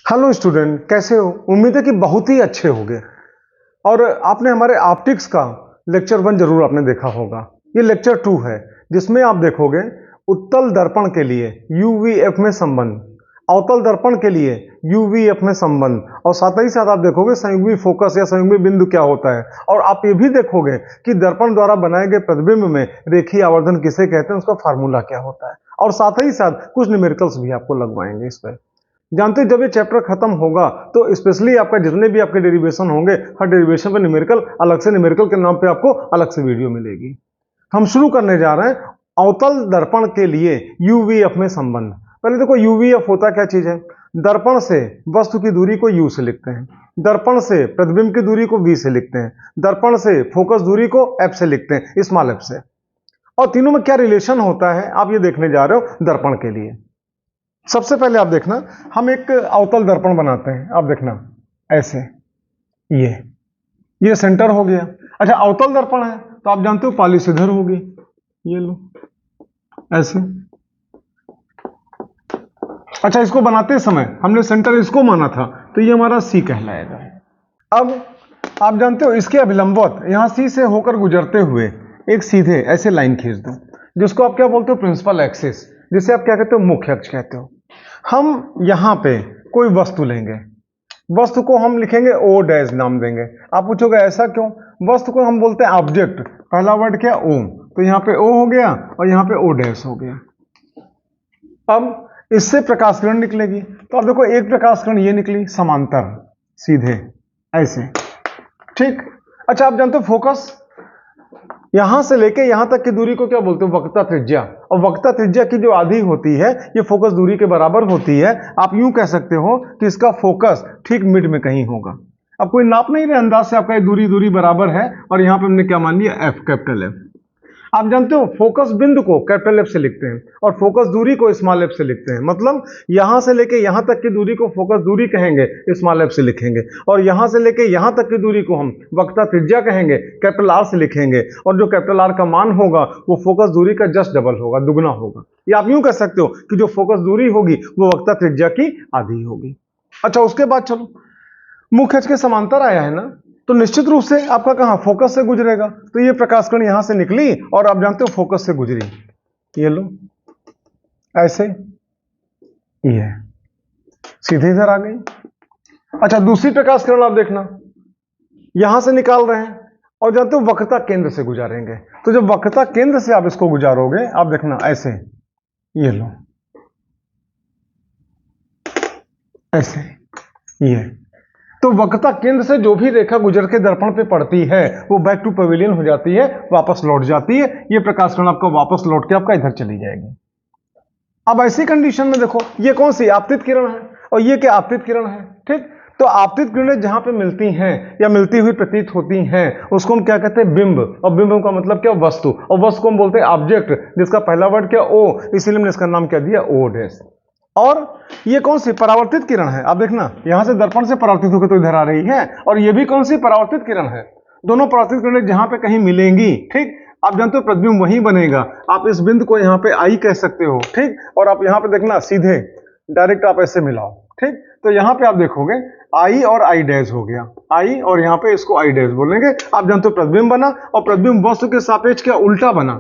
Hello student, कैसे हो? उम्मीद है कि बहुत ही अच्छे होंगे। और आपने हमारे ऑप्टिक्स का लेक्चर 1 जरूर आपने देखा होगा। ये लेक्चर 2 है जिसमें आप देखोगे उत्तल दर्पण के लिए यूवीएफ में संबंध, अवतल दर्पण के लिए यूवीएफ में संबंध, और साथ ही साथ आप देखोगे संयुग्मी फोकस या संयुग्मी बिंदु क्या होता है। और आप ये भी देखोगे कि दर्पण द्वारा बनाए गए प्रतिबिंब में रेखीय आवर्धन किसे कहते हैं, उसका फार्मूला क्या होता है। और साथ ही साथ कुछ न्यूमेरिकल्स भी आपको लगवाएंगे इस पर। जानते हो, जब ये चैप्टर खत्म होगा तो स्पेशली आपका जितने भी आपके डेरिवेशन होंगे, हर डेरिवेशन पर न्यूमेरिकल अलग से, न्यूमेरिकल के नाम पे आपको अलग से वीडियो मिलेगी। हम शुरू करने जा रहे हैं अवतल दर्पण के लिए यूवीएफ में संबंध। पहले देखो यूवीएफ होता क्या चीज है। दर्पण से वस्तु की दूरी को यू से लिखते हैं, दर्पण से प्रतिबिंब की दूरी को वी से लिखते हैं, दर्पण से फोकस दूरी को एफ से लिखते हैं, स्मॉल एफ से। और तीनों में क्या रिलेशन होता है आप ये देखने जा रहे हो दर्पण के लिए। सबसे पहले आप देखना, हम एक अवतल दर्पण बनाते हैं। आप देखना ऐसे, ये सेंटर हो गया। अच्छा, अवतल दर्पण है तो आप जानते हो पॉलीसिधर होगी, ये लो ऐसे। अच्छा, इसको बनाते समय हमने सेंटर इसको माना था तो ये हमारा सी कहलाएगा। अब आप जानते हो इसके अभिलंबवत यहां सी से होकर गुजरते हुए एक सीधे ऐसे लाइन खींच दो, जिसको आप क्या बोलते हो, प्रिंसिपल एक्सिस, जिसे आप क्या कहते हो, मुख्य अक्ष कहते हो। हम यहां पे कोई वस्तु लेंगे, वस्तु को हम लिखेंगे ओ डैश नाम देंगे। आप पूछोगे ऐसा क्यों? वस्तु को हम बोलते हैं ऑब्जेक्ट, पहला वर्ड क्या, ओ, तो यहां पे ओ हो गया और यहां पे ओ डैश हो गया। अब इससे प्रकाश किरण निकलेगी तो आप देखो एक प्रकाश किरण ये निकली समांतर सीधे ऐसे, ठीक। अच्छा, आप जानते हो फोकस यहां से लेके यहां तक की दूरी को क्या बोलते हो, वक्रता त्रिज्या। और वक्रता त्रिज्या की जो आधी होती है ये फोकस दूरी के बराबर होती है। आप यूं कह सकते हो कि इसका फोकस ठीक मिड में कहीं होगा। अब कोई नाप नहीं रहे, अंदाज से आपका ये दूरी बराबर है और यहां पे हमने क्या मान लिया, एफ, कैपिटल एफ। आप जानते हो फोकस बिंदु को कैपिटल एफ से लिखते हैं और फोकस दूरी को स्मॉल एफ से लिखते हैं। मतलब यहां से लेके यहां तक की दूरी को फोकस दूरी कहेंगे, स्मॉल एफ से लिखेंगे। और यहां से लेके यहां तक की दूरी को हम वक्रता त्रिज्या कहेंगे, कैपिटल आर से लिखेंगे। और जो कैपिटल आर का मान होगा वो फोकस दूरी का जस्ट डबल होगा, दुगना होगा। या आप यूं कह सकते हो कि जो फोकस दूरी होगी वो वक्रता त्रिज्या की आधी होगी। अच्छा, उसके बाद चलो, मुख्य अक्ष के समांतर आया है ना, तो निश्चित रूप से आपका कहां, फोकस से गुजरेगा। तो ये प्रकाश किरण यहां से निकली और आप जानते हो फोकस से गुजरी, ये लो ऐसे, ये सीधे इधर आ गई। अच्छा, दूसरी प्रकाश किरण आप देखना, यहां से निकाल रहे हैं और जानते हो वक्रता केंद्र से गुजारेंगे। तो जब वक्रता केंद्र से आप इसको गुजारोगे, आप देखना ऐसे, ये लो ऐसे, ये। तो वक्रता केंद्र से जो भी रेखा गुजर के दर्पण पे पड़ती है वो बैक टू पवेलियन हो जाती है, वापस लौट जाती है। ये प्रकाश किरण आपका वापस लौट के आपका इधर चली जाएगी। अब ऐसी कंडीशन में देखो, ये कौन सी आपतित किरण है और ये क्या आपतित किरण है, ठीक। तो आपतित किरणें जहां पे मिलती हैं या मिलती हुई प्रतीत होती हैं उसको हम क्या कहते हैं, बिंब। और बिंब का मतलब क्या, वस्तु। और वस्तु को हम बोलते हैं ऑब्जेक्ट, जिसका पहला वर्ड क्या, ओ, इसीलिए हमने इसका नाम क्या दिया, ओ डैश। और ये कौन सी परावर्तित किरण है, आप देखना यहां से दर्पण से परावर्तित होकर तो इधर आ रही है। और ये भी कौन सी परावर्तित किरण है। दोनों परावर्तित किरणें जहां पे कहीं मिलेंगी, ठीक, आप जानते हो प्रतिबिंब वहीं बनेगा। आप इस बिंदु को यहां पे आई कह सकते हो, ठीक। और आप यहां पे देखना सीधे डायरेक्ट आप ऐसे मिलाओ, ठीक। तो यहां पे आप देखोगे आई और आई डैश हो गया, आई, और यहां पे इसको आई डैश बोलेंगे। आप जानते हो प्रतिबिंब बना और प्रतिबिंब वस्तु के सापेक्ष क्या उल्टा बना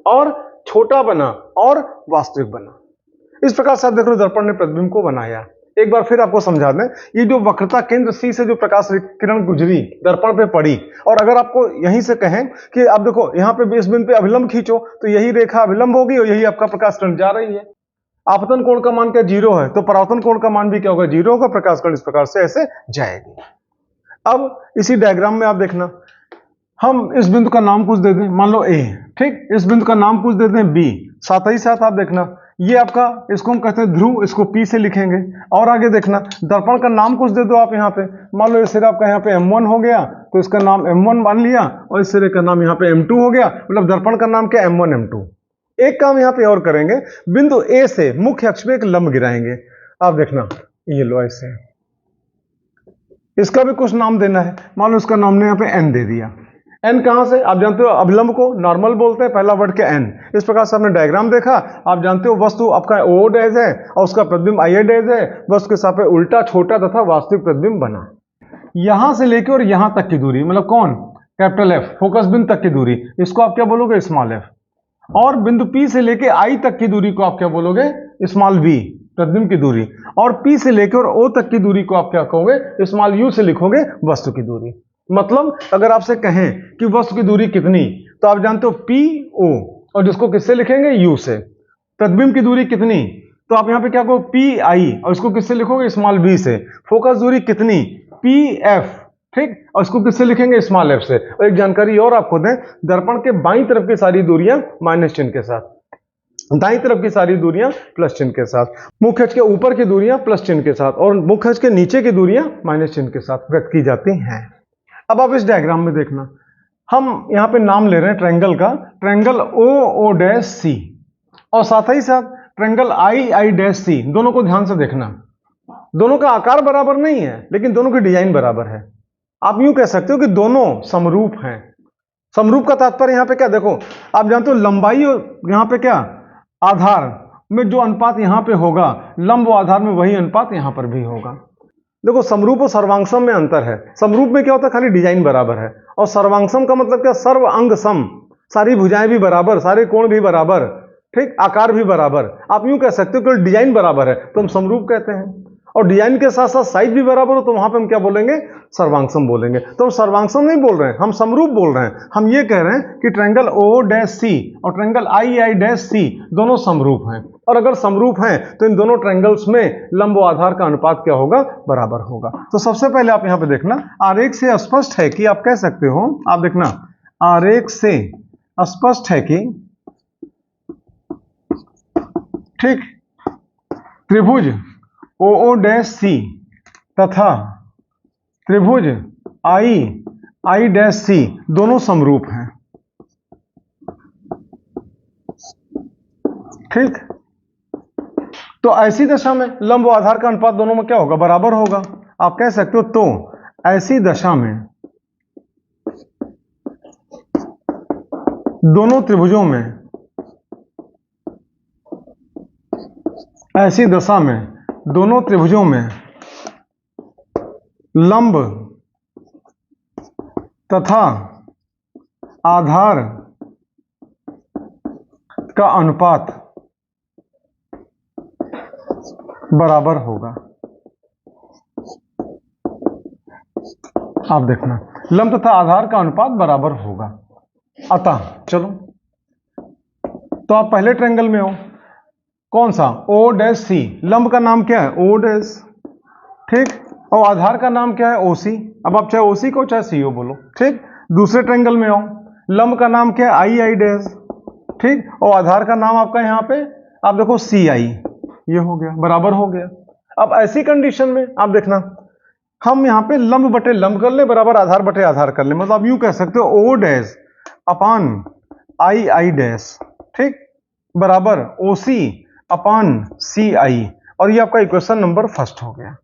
और छोटा बना और वास्तविक बना। इस प्रकार से आप देख रहे हो दर्पण ने प्रतिबिंब को बनाया। एक बार फिर आपको समझा दें, ये जो वक्रता केंद्र सी से जो प्रकाश किरण गुजरी दर्पण पे पड़ी, और अगर आपको यहीं से कहें कि आप देखो यहां पे इस बिंदु पे अभिलंब खींचो तो यही रेखा अभिलंब होगी और यही आपका प्रकाश किरण जा रही है। आपतन कोण का मान क्या, 0 है, तो परावर्तन कोण का मान भी क्या होगा, 0 होगा। प्रकाश किरण इस प्रकार से ऐसे जाएगी। अब इसी डायग्राम में आप देखना, हम इस बिंदु का नाम कुछ दे दें, मान लो ए, ठीक। इस बिंदु का नाम कुछ दे दें बी। साथ ही साथ आप देखना ये आपका, इसको हम कहते हैं ध्रुव, इसको पी से लिखेंगे। और आगे देखना दर्पण का नाम कुछ दे दो आप यहाँ पे, मान लो इस सिरे आपका यहाँ पे M1 हो गया तो इसका नाम M1 मान लिया, और इस सिरे का नाम यहाँ पे M2 हो गया। मतलब दर्पण का नाम क्या, M1 M2। एक काम यहाँ पे और करेंगे, बिंदु ए से मुख्य अक्ष पे एक लंब गिराएंगे। आप देखना ये लो ऐसे, इसका भी कुछ नाम देना है। मान लो इसका नाम ने यहाँ पे N दे दिया। एन कहाँ से? आप जानते हो अभिलंब को नॉर्मल बोलते हैं, पहला वर्ड के एन। इस प्रकार से आपने डायग्राम देखा, आप जानते हो वस्तु आपका ओ डैश है और उसका प्रतिबिंब आई डैश है, वस्तु के सापेक्ष उल्टा छोटा तथा वास्तविक प्रतिबिंब बना। यहां से लेकर और यहां तक की दूरी, मतलब कौन? कैपिटल एफ, फोकस बिंदु तक की दूरी, इसको आप क्या बोलोगे? Small F. और बिंदु पी से लेकर आई तक की दूरी को आप क्या बोलोगे? स्मॉल वी, प्रतिबिंब की दूरी। और पी से लेकर ओ तक की दूरी को आप क्या कहोगे? स्मॉल यू से लिखोगे वस्तु की दूरी। मतलब अगर आपसे कहें कि वस्तु की दूरी कितनी, तो आप जानते हो पी ओ, और जिसको किससे लिखेंगे? यू से। प्रतिबिंब की दूरी कितनी, तो आप यहां पे क्या कहो? पी आई, और इसको किससे लिखोगे? स्मॉल वी से। फोकस दूरी कितनी? पी एफ, ठीक, और इसको किससे लिखेंगे? स्मॉल एफ से। और एक जानकारी और आपको दें, दर्पण के बाईं तरफ की सारी दूरियां माइनस चिन्ह के साथ, दाईं तरफ की सारी दूरियां प्लस चिन्ह के साथ, मुख्य अक्ष के ऊपर की दूरियां प्लस चिन्ह के साथ, और मुख्य अक्ष के नीचे की दूरियां माइनस चिन्ह के साथ व्यक्त की जाती हैं। अब आप इस डायग्राम में देखना, हम यहां पे नाम ले रहे हैं ट्रायंगल का, triangle O O dash C, और साथ ही साथ triangle I I dash C. दोनों को ध्यान से देखना, दोनों का आकार बराबर नहीं है, लेकिन दोनों की डिजाइन बराबर है। आप यूं कह सकते हो कि दोनों समरूप हैं। समरूप का तात्पर्य यहां पे क्या? देखो, आप जानते हो लंबाई और यहां पे क्या? आधार में जो अनुपात यहां पे होगा, लंब व आधार में वही अनुपात यहां पर भी होगा। देखो, समरूप और सर्वांगसम में अंतर है। समरूप में क्या होता है? खाली डिजाइन बराबर है, और सर्वांगसम का मतलब क्या? सर्व अंग सम, सारी भुजाएं भी बराबर, सारे कोण भी बराबर, ठीक, आकार भी बराबर। आप यूं कह सकते हो कि डिजाइन बराबर है तो हम समरूप कहते हैं, और डिजाइन के साथ साथ साइज भी बराबर हो तो वहां पे हम क्या बोलेंगे? सर्वांगसम बोलेंगे। तो हम सर्वांगसम नहीं बोल रहे हैं, हम समरूप बोल रहे हैं। हम ये कह रहे हैं कि ट्रायंगल ओ डैश सी और triangle I I dash C दोनों समरूप हैं, और अगर समरूप हैं तो इन दोनों ट्रायंगल्स में लंब व आधार का अनुपात क्या होगा? बराबर होगा। तो सबसे पहले आप यहां पे देखना, आरेख से स्पष्ट है कि आप कह सकते हो, आप देखना, आरेख से स्पष्ट है कि, ठीक, त्रिभुज ओ ओ डैश सी तथा त्रिभुज आई आई डैश सी दोनों समरूप हैं, ठीक। तो ऐसी दशा में लंब व आधार का अनुपात दोनों में क्या होगा? बराबर होगा। आप कह सकते हो तो ऐसी दशा में दोनों त्रिभुजों में, ऐसी दशा में दोनों त्रिभुजों में लंब तथा आधार का अनुपात बराबर होगा। आप देखना, लंब तथा आधार का अनुपात बराबर होगा। अतः चलो, तो आप पहले ट्रायंगल में हो, कौन सा? O dash C. लंब का नाम क्या है? ओ डैश, ठीक, और आधार का नाम क्या है? ओ सी। अब आप चाहे ओ सी को चाहे सी ओ बोलो, ठीक। दूसरे ट्रायंगल में हो, लंब का नाम क्या है? आई आई डैश, ठीक, और आधार का नाम आपका यहां पे आप देखो सी आई, ये हो गया, बराबर हो गया। अब ऐसी कंडीशन में आप देखना, हम यहां पे लंब बटे लंब कर ले, बराबर आधार बटे आधार कर ले, मतलब आप यूं कह सकते हो ओ dash upon I I dash, ठीक, बराबर ओ सी अपान सी आई, और ये आपका इक्वेशन नंबर फर्स्ट हो गया।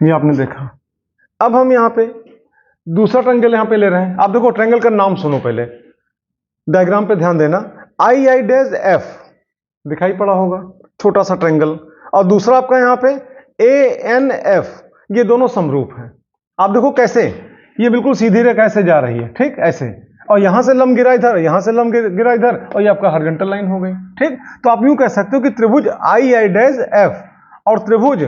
ये आपने देखा। अब हम यहां पे दूसरा ट्रायंगल यहां पे ले रहे हैं। आप देखो, ट्रायंगल का नाम सुनो, पहले डायग्राम पे ध्यान देना। आई आई डैश एफ दिखाई पड़ा होगा, छोटा सा ट्रायंगल, और दूसरा आपका यहां पे ए एन एफ, ये दोनों समरूप हैं। आप देखो कैसे, ये बिल्कुल सीधी रेखा ऐसे जा रही है, ठीक, ऐसे, और यहां से लंब गिरा इधर, यहां से लंब गिरा इधर, और ये आपका हॉरिजॉन्टल लाइन हो गई, ठीक। तो आप यूं कह सकते हो कि त्रिभुज आई आई डैश एफ और त्रिभुज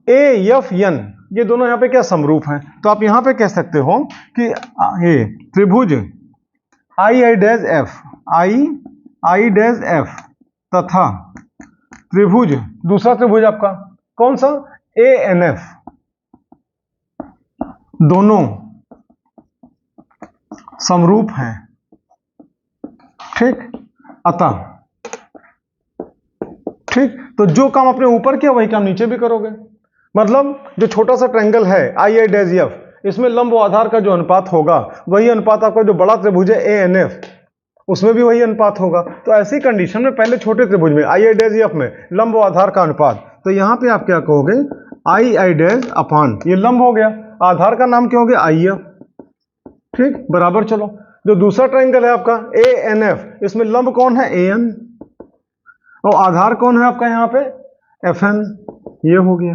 ए एफ एन, ये दोनों यहां पे क्या? समरूप हैं। तो आप यहां पे कह सकते हो कि ये त्रिभुज I I dash F, I I dash F तथा त्रिभुज, दूसरा त्रिभुज आपका कौन सा? ए एन एफ, दोनों समरूप हैं, ठीक। अतः, ठीक, तो जो काम आपने ऊपर किया वही काम नीचे भी करोगे। मतलब जो छोटा सा ट्रायंगल है आई आई डैश एफ, इसमें लंब व आधार का जो अनुपात होगा वही अनुपात आपका जो बड़ा त्रिभुज है ए एन एफ, उसमें भी वही अनुपात होगा। तो ऐसी कंडीशन में पहले छोटे त्रिभुज में आई आई डैश एफ में लंब व आधार का अनुपात, तो यहां पे आप क्या कहोगे? आई आई डैश अपान, ये लंब हो गया, आधार का नाम क्या हो गया? आई एफ, ठीक, बराबर। चलो, जो दूसरा ट्राइंगल है आपका ANF, इसमें लंब कौन है? AN, और आधार कौन है आपका यहाँ पे? FN। ये हो गया।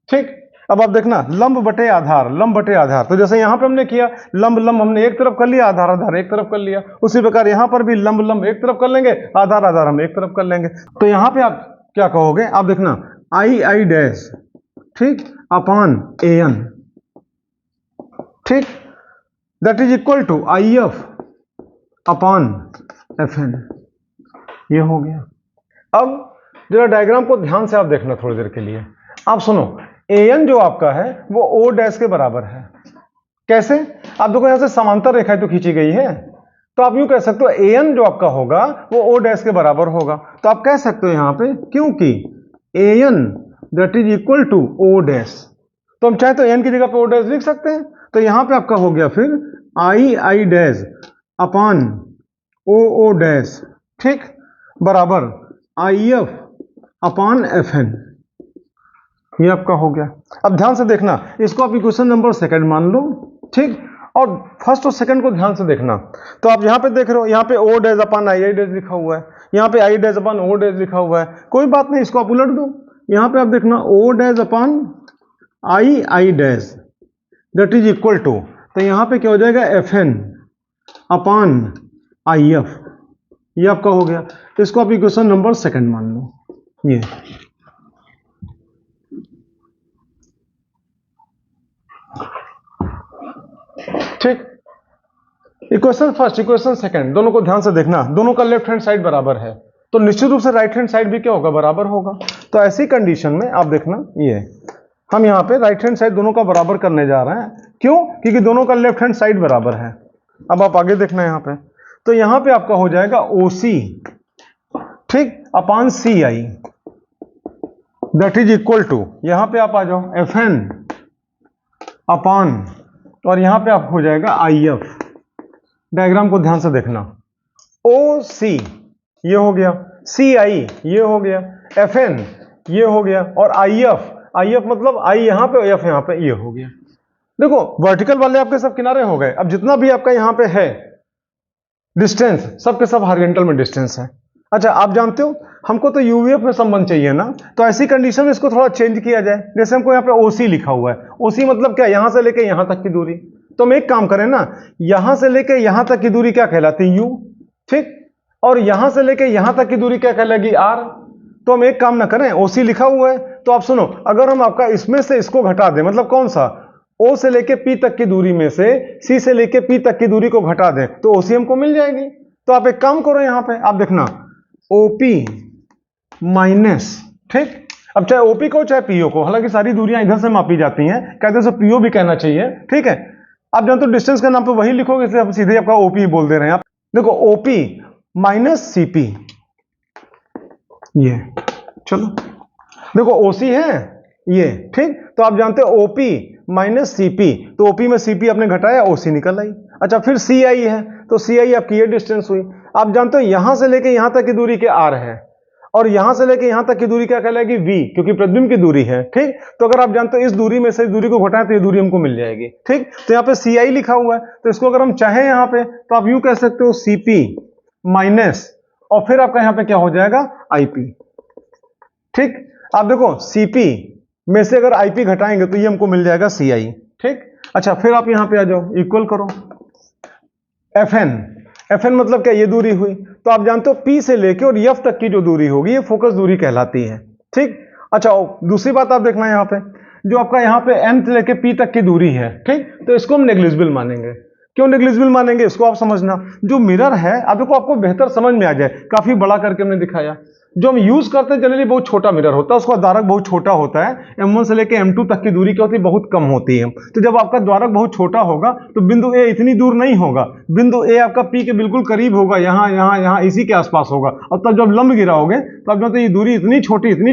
ठीक, अब आप देखना लंब बटे आधार, लंब बटे आधार। तो जैसे यहां पे हमने किया, लंब लंब हमने एक तरफ कर लिया, आधार आधार एक तरफ कर लिया, उसी प्रकार यहां पर भी लंब लंब एक तरफ कर लेंगे, आधार आधार हम एक तरफ कर लेंगे। तो यहां पे आप क्या कहोगे? आप देखना I डैश, ठीक, अपान AN, ठीक, that is equal to IF upon FN। ये हो गया। अब जरा डायग्राम को ध्यान से आप देखना थोड़ी देर के लिए। आप सुनो, AN जो आपका है वो O डैश के बराबर है। कैसे? आप देखो यहां से समांतर रेखा तो खींची गई है, तो आप यूं कह सकते हो AN जो आपका होगा वो O डैश के बराबर होगा। तो आप कह सकते हो यहां पे, क्योंकि AN that is equal to O dash, तो हम चाहे तो AN की जगह पे O डैश लिख सकते हैं। तो यहां पे आपका हो गया फिर I dash upon O dash, ठीक, बराबर IF अपान FN। ये आपका हो गया। अब ध्यान से देखना, इसको आप इक्वेशन नंबर सेकंड मान लो, ठीक, और फर्स्ट और सेकंड को ध्यान से देखना। तो आप यहां पे देख रहे हो, यहां पे O dash upon I dash लिखा हुआ है, यहां पे I dash upon O dash लिखा हुआ है। कोई बात नहीं, इसको आप उलट दो। यहां पे आप देखना O dash upon I dash that is equal to, तो यहां पे क्या हो जाएगा? FN upon IF। ये आपका हो गया। इसको आप इक्वेशन नंबर सेकंड मान लो। ये ठीक, इक्वेशन फर्स्ट इक्वेशन सेकंड दोनों को ध्यान से देखना, दोनों का लेफ्ट हैंड साइड बराबर है, तो निश्चित रूप से राइट हैंड साइड भी क्या होगा? बराबर होगा। तो ऐसी कंडीशन में आप देखना, ये हम यहाँ पे राइट हैंड साइड दोनों का बराबर करने जा रहे हैं। क्यों? क्योंकि दोनों का लेफ्ट हैंड साइड बराबर है। अब आप आगे देखना यहाँ पे, तो यहाँ पे आपका हो जाएगा OC, ठीक, upon CI that is equal to, यहाँ पे आप आ जाओ FN अपान, और यहां पे आप हो जाएगा IF। डायग्राम को ध्यान से देखना, OC ये हो गया, CI ये हो गया, FN ये हो गया, और IF मतलब I यहां पे, F यहां पे, ये हो गया। देखो वर्टिकल वाले आपके सब किनारे हो गए। अब जितना भी आपका यहां पे है डिस्टेंस, सबके सब हॉरिजॉन्टल में डिस्टेंस है। अच्छा, आप जानते हो हमको तो यूवीएफ में संबंध चाहिए ना, तो ऐसी कंडीशन में इसको थोड़ा चेंज किया जाए। जैसे हमको यहाँ पे OC लिखा हुआ है, OC मतलब क्या? यहां से लेके यहां तक की दूरी। तो हम एक काम करें ना, यहां से लेके यहां तक की दूरी क्या कहलाती है? U, ठीक, और यहां से लेके यहां तक की दूरी क्या कहलाएगी? R। तो हम एक काम ना करें, OC लिखा हुआ है, तो आप सुनो, अगर हम आपका इसमें से इसको घटा दें, मतलब कौन सा? O से लेके P तक की दूरी में से C से लेके P तक की दूरी को घटा दें, तो OC हमको मिल जाएगी। तो आप एक काम करो, यहां पे आप देखना OP माइनस, ठीक, अब चाहे OP को चाहे PO को, हालांकि सारी दूरियां इधर से मापी जाती हैं, कहते हैं PO भी कहना चाहिए, ठीक है। आप जानते हो डिस्टेंस का नाम पे वही लिखोगे, इसलिए हम सीधे आपका OP बोल दे रहे हैं। आप देखो OP माइनस CP, ये चलो देखो OC है ये, ठीक, तो आप जानते हो OP माइनस CP, तो OP में CP आपने घटाया, OC निकल आई। अच्छा, फिर CI है, तो CI आपकी ये डिस्टेंस हुई। आप जानते हो यहां से लेके यहां तक की दूरी क्या R है, और यहां से लेके यहां तक की दूरी क्या कहलाएगी? V, क्योंकि प्रतिबिंब की दूरी है, ठीक। तो अगर आप जानते हो इस दूरी में से इस दूरी को घटाएं तो ये दूरी हमको मिल जाएगी, ठीक। तो यहाँ पे CI लिखा हुआ है, तो इसको अगर हम चाहें यहाँ पे, तो आप यूं कह सकते हो CP माइनस, और फिर आपका यहाँ पे क्या हो जाएगा? IP, ठीक। आप देखो CP में से अगर IP घटाएंगे तो ये हमको मिल जाएगा CI, ठीक। अच्छा, फिर आप यहां पे आ जाओ, इक्वल करो FN मतलब क्या? ये दूरी हुई। तो आप जानते हो P से लेके और F तक की जो दूरी होगी ये फोकस दूरी कहलाती है, ठीक। अच्छा, दूसरी बात आप देखना यहां पे, जो आपका यहां पे M से लेके P तक की दूरी है, ठीक, तो इसको हम नेग्लिजिबल मानेंगे। क्यों नेग्लिजिबल मानेंगे? इसको आप समझना, जो मिरर है, अब देखो आपको बेहतर समझ में आ जाए, काफी बड़ा करके हमने दिखाया। जो हम यूज करते हैं जनरली बहुत छोटा मिरर होता है, उसका द्वारक बहुत छोटा होता है, M1 से लेके M2 तक की दूरी क्या होती है? बहुत कम होती है। तो जब आपका द्वारक बहुत छोटा होगा तो बिंदु A इतनी दूर नहीं होगा, बिंदु A आपका P के बिल्कुल करीब होगा, यहाँ इसी के आसपास होगा। और तब जब लंब गिराओगे तो आप जानते हैं ये दूरी इतनी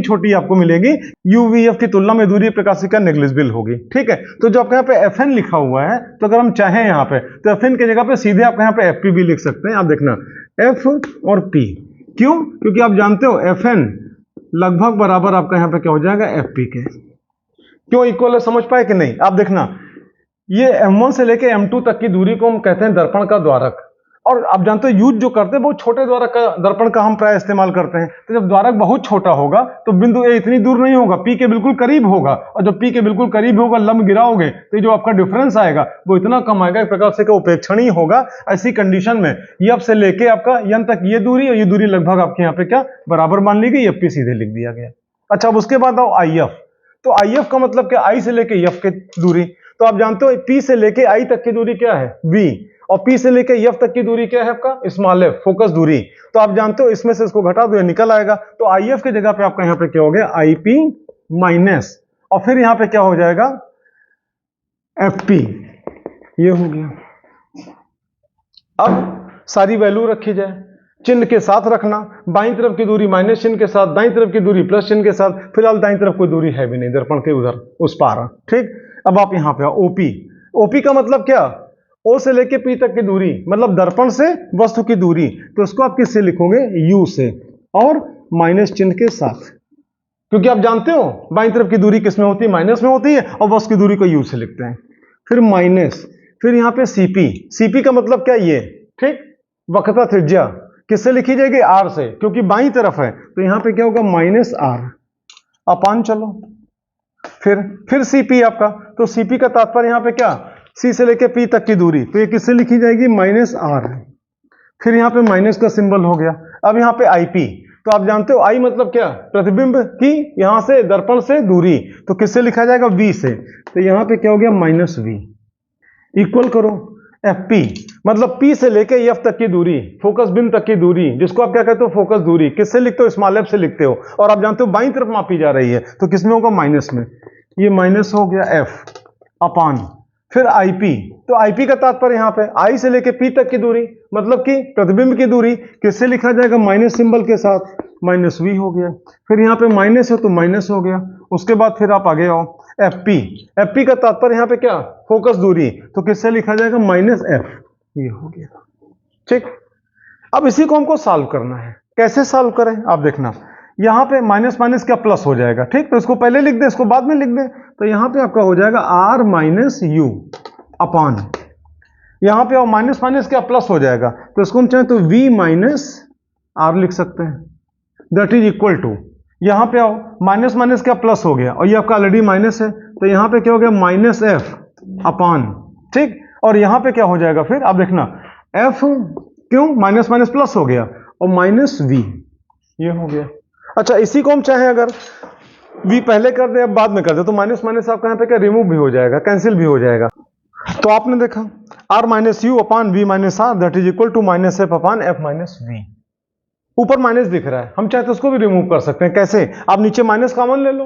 छोटी आपको मिलेगी, UVF की तुलना में दूरी प्रकाशिका नेग्लिजिबल होगी, ठीक है। तो जो आपके यहाँ पे FN लिखा हुआ है, तो अगर हम चाहें यहाँ पे, तो FN की जगह पे सीधे आपके यहाँ पे FP भी लिख सकते हैं। आप देखना F और P, क्यों? क्योंकि आप जानते हो FN लगभग बराबर आपका यहां पे क्या हो जाएगा? FP के। क्यों इक्वल है? समझ पाए कि नहीं? आप देखना ये M1 से लेके M2 तक की दूरी को हम कहते हैं दर्पण का द्वारक। और आप जानते हो यूज जो करते हैं बहुत छोटे द्वारक का, दर्पण का हम प्राय इस्तेमाल करते हैं। तो जब द्वारक बहुत छोटा होगा तो बिंदु ए इतनी दूर नहीं होगा, P के बिल्कुल करीब होगा, और जब P के बिल्कुल करीब होगा लंब गिराओगे तो ये जो आपका डिफरेंस आएगा वो इतना कम आएगा, एक प्रकार से उपेक्षणीय होगा। ऐसी कंडीशन में F से लेके आपका N तक ये दूरी और ये दूरी लगभग आपके यहाँ पे क्या बराबर मान ली गई, FP सीधे लिख दिया गया। अच्छा, अब उसके बाद आओ IF। तो IF का मतलब क्या, I से लेके F की दूरी। तो आप जानते हो P से लेके I तक की दूरी क्या है, V, और P से लेके F तक की दूरी क्या है आपका, स्मॉल f, फोकस दूरी। तो आप जानते हो इसमें से इसको घटा दो, ये निकल आएगा। तो IF की जगह पे आपका यहाँ पे क्या हो गया, IP माइनस, और फिर यहाँ पे क्या हो जाएगा, FP, ये हो गया। अब सारी वैल्यू रखी जाए, चिन्ह के साथ रखना, बाईं तरफ की दूरी माइनस चिन्ह के साथ, दाईं तरफ की दूरी प्लस चिन्ह के साथ। फिलहाल दाईं तरफ कोई दूरी है भी नहीं दर्पण के उधर उस पार, ठीक। अब आप यहाँ पे आओ, OP। OP का मतलब क्या, O से लेके P तक की दूरी, मतलब दर्पण से वस्तु की दूरी। तो इसको आप किससे लिखोगे, U से, और माइनस चिन्ह के साथ, क्योंकि आप जानते हो बाईं तरफ की दूरी किस में होती है, माइनस में होती है, और वस्तु की दूरी को U से लिखते हैं। फिर माइनस, फिर यहाँ पे CP। CP का मतलब क्या, ये, ठीक। वक्रता त्रिज्या किससे लिखी जाएगी, R से, क्योंकि बाईं तरफ है। तो यहाँ पे क्या होगा, माइनस R अपान, चलो फिर CP आपका। तो CP का तात्पर्य यहाँ पे क्या, C से लेके P तक की दूरी, तो ये किससे लिखी जाएगी, माइनस R। फिर यहाँ पे माइनस का सिंबल हो गया। अब यहाँ पे IP। तो आप जानते हो I मतलब क्या, प्रतिबिंब की यहाँ से दर्पण से दूरी, तो किससे लिखा जाएगा, V से। तो यहाँ पे क्या हो गया, माइनस V, इक्वल करो FP, मतलब P से लेके F तक की दूरी, फोकस बिंदु तक की दूरी, जिसको आप क्या कहते हो, फोकस दूरी, किससे लिखते हो, स्मॉल f से लिखते हो। और आप जानते हो बाईं तरफ मापी जा रही है, तो किसमें होगा, माइनस में। ये माइनस हो गया F अपान, फिर IP। तो IP का तात्पर्य यहाँ पे I से लेके P तक की दूरी, मतलब कि प्रतिबिंब की दूरी, किससे लिखा जाएगा, माइनस सिंबल के साथ, माइनस V हो गया। फिर यहाँ पे माइनस है तो माइनस हो गया। उसके बाद फिर आप आगे आओ, FP। FP का तात्पर्य यहाँ पे क्या, फोकस दूरी, तो किससे लिखा जाएगा, माइनस F, ये हो गया, ठीक। अब इसी को हमको सॉल्व करना है। कैसे सॉल्व करें, आप देखना, यहाँ पे माइनस माइनस क्या प्लस हो जाएगा, ठीक। तो इसको पहले लिख दे, इसको बाद में लिख दे। तो यहाँ पे आपका हो जाएगा R माइनस U अपान, यहाँ पे और माइनस माइनस क्या प्लस हो जाएगा, तो इसको हम चाहें तो V माइनस R लिख सकते हैं, दैट इज इक्वल टू, यहाँ पे आओ, माइनस माइनस क्या प्लस हो गया, और ये आपका ऑलरेडी माइनस है, तो यहाँ पे क्या हो गया, माइनस F अपान, ठीक। और यहाँ पे क्या हो जाएगा, फिर आप देखना, F क्यों, माइनस माइनस प्लस हो गया, और माइनस V, ये हो गया। अच्छा, इसी को हम चाहें अगर V पहले कर दे अब बाद में कर दे, तो माइनस माइनस आपका यहाँ पे क्या रिमूव भी हो जाएगा, कैंसिल भी हो जाएगा। तो आपने देखा R minus U upon V minus R, that is equal to minus F upon F minus V। ऊपर माइनस दिख रहा है, हम चाहे तो उसको भी रिमूव कर सकते हैं। कैसे, आप नीचे माइनस कॉमन ले लो,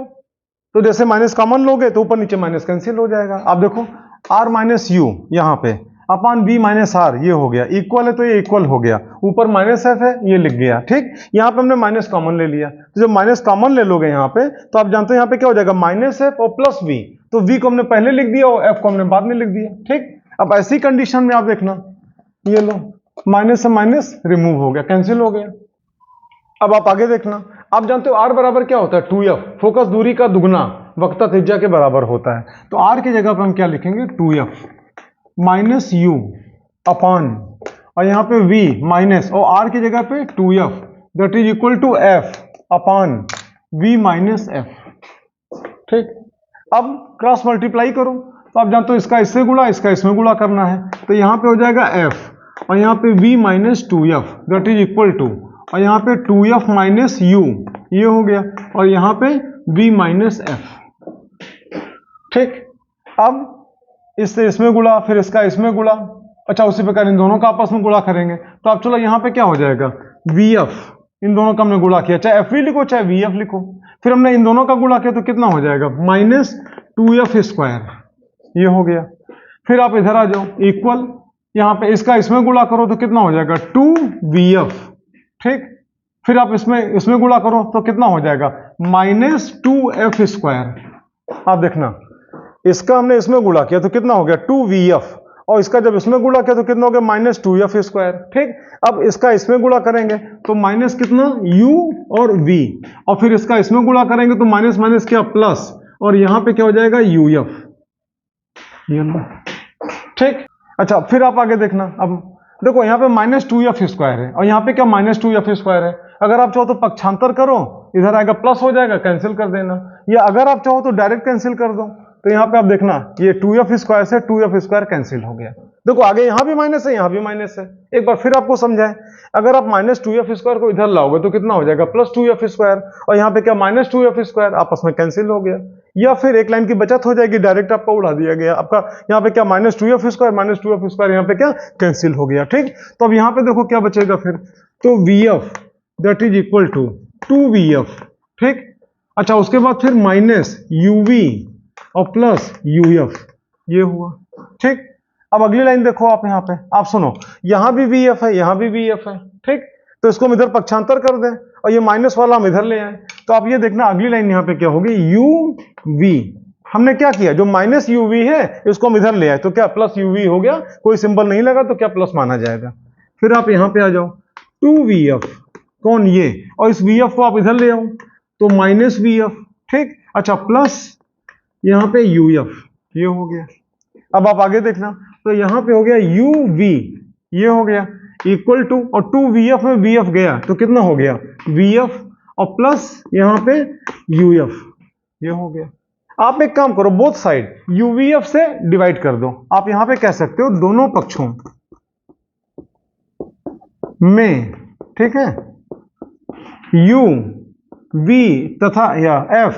तो जैसे माइनस कॉमन लोगे तो ऊपर नीचे माइनस कैंसिल हो जाएगा। आप देखो R माइनस U यहाँ पे अपान V माइनस R, ये हो गया, इक्वल है तो ये इक्वल हो गया, ऊपर माइनस F है ये लिख गया, ठीक। यहाँ पे हमने माइनस कॉमन ले लिया, तो जब माइनस कॉमन ले लोगे यहाँ पे, तो आप जानते हो यहाँ पे क्या हो जाएगा, माइनस F और प्लस V। तो V को हमने पहले लिख दिया और F को हमने बाद में लिख दिया, ठीक। अब ऐसी कंडीशन में आप देखना, ये लो, माइनस से माइनस रिमूव हो गया, कैंसिल हो गया। अब आप आगे देखना, आप जानते हो R बराबर क्या होता है, 2F, फोकस दूरी का दुगना वक्रता त्रिज्या के बराबर होता है। तो R की जगह पर हम क्या लिखेंगे, 2F माइनस U अपान, और यहाँ पे V माइनस, और R की जगह पे 2F, that is equal to F upon V minus F, ठीक। अब क्रॉस मल्टीप्लाई करो, तो आप जानते हो इसका इससे गुणा, इसका इसमें गुणा करना है, तो यहाँ पे हो जाएगा F, और यहाँ पे V minus 2F, that is equal to, और यहाँ पे 2F माइनस U, ये हो गया, और यहाँ पे V माइनस F, ठीक। अब इससे इसमें गुणा, फिर इसका इसमें गुणा। अच्छा, उसी प्रकार इन दोनों का आपस में गुणा करेंगे, तो आप चलो यहाँ पे क्या हो जाएगा, VF, इन दोनों का हमने गुणा किया, चाहे FV लिखो चाहे VF लिखो, फिर हमने इन दोनों का गुणा किया तो कितना हो जाएगा, माइनस 2F स्क्वायर, ये हो गया। फिर आप इधर आ जाओ, इक्वल, यहाँ पे इसका इसमें गुणा करो तो कितना हो जाएगा, 2VF, ठीक। फिर आप इसमें गुणा करो तो कितना हो जाएगा, माइनस 2F स्क्वायर। आप देखना, इसका हमने इसमें गुणा किया तो कितना हो गया, 2VF, और इसका जब इसमें गुणा किया तो कितना हो गया, माइनस 2F स्क्वायर, ठीक। अब इसका इसमें गुणा करेंगे तो माइनस कितना, U और V, और फिर इसका इसमें गुणा करेंगे तो माइनस माइनस क्या प्लस, और यहाँ पे क्या हो जाएगा UF, ये लो, ठीक। अच्छा, फिर आप आगे देखना। अब देखो यहाँ पे -2f² है और यहाँ पे क्या -2f² है। अगर आप चाहो तो पक्षांतर करो, इधर आएगा प्लस हो जाएगा, कैंसिल कर देना, या अगर आप चाहो तो डायरेक्ट कैंसिल कर दो। तो यहाँ पे आप देखना ये 2f² से 2f² कैंसिल हो गया। देखो आगे यहाँ भी माइनस है, यहाँ भी माइनस है। एक बार फिर आपको समझाएं, अगर आप -2f² को इधर लाओगे तो कितना हो जाएगा, +2f², और यहाँ पे क्या -2f² आपस में कैंसिल हो गया। या फिर एक लाइन की बचत हो जाएगी, डायरेक्ट आपका उड़ा दिया गया, आपका यहाँ पे क्या -2f² यहाँ पे क्या कैंसिल हो गया। ठीक, तो अब यहाँ पे देखो क्या बचेगा फिर, तो vf that is equal to 2vf। ठीक, अच्छा उसके बाद फिर -uv और +uf, ये हुआ। ठीक, अब अगली लाइन देखो आप, यहाँ पे आप सुनो, यहाँ भी vf है, यहाँ भी vf है। ठीक, तो इसको हम इधर पक्षांतर कर दें और ये माइनस वाला हम इधर ले आए, तो आप ये देखना अगली लाइन यहाँ पे क्या होगी, uv। हमने क्या किया, जो -uv है इसको हम इधर ले आए, तो क्या +uv हो गया, कोई सिंबल नहीं लगा तो क्या प्लस माना जाएगा। फिर आप यहाँ पे आ जाओ, 2vf, कौन ये, और इस vf को आप इधर ले आओ तो -vf। ठीक, अच्छा प्लस यहाँ पे uf, ये हो गया। अब आप आगे देखना, तो यहाँ पे हो गया uv, ये हो गया इक्वल टू, और 2vf में vf गया तो कितना हो गया vf, और प्लस यहाँ पे uf, ये हो गया। आप एक काम करो, बोथ साइड uvf से डिवाइड कर दो। आप यहाँ पे कह सकते हो दोनों पक्षों में, ठीक है, u v तथा या f,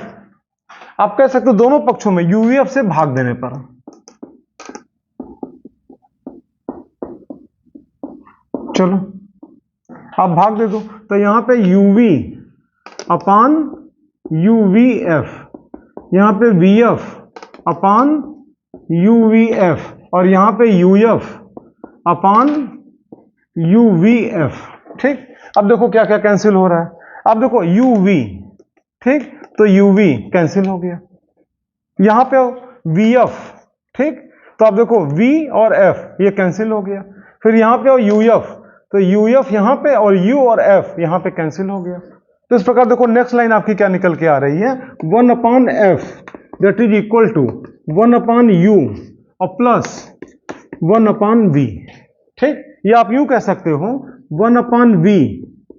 आप कह सकते हो दोनों पक्षों में uvf से भाग देने पर। चलो आप भाग दे दो, तो यहां पे uv अपान uvf, यहां पे vf अपान uvf, और यहां पे uf अपान uvf। ठीक, अब देखो क्या क्या कैंसिल हो रहा है। अब देखो uv, ठीक, तो uv कैंसिल हो गया, यहां पे vf, ठीक, तो आप देखो v और f ये कैंसिल हो गया। फिर यहां पे uf, तो uf यहां पे और u और f यहां पे कैंसिल हो गया। तो इस प्रकार देखो नेक्स्ट लाइन आपकी क्या निकल के आ रही है, 1/f that is equal to 1/u और प्लस 1/v। ठीक, ये आप यूं कह सकते हो 1/v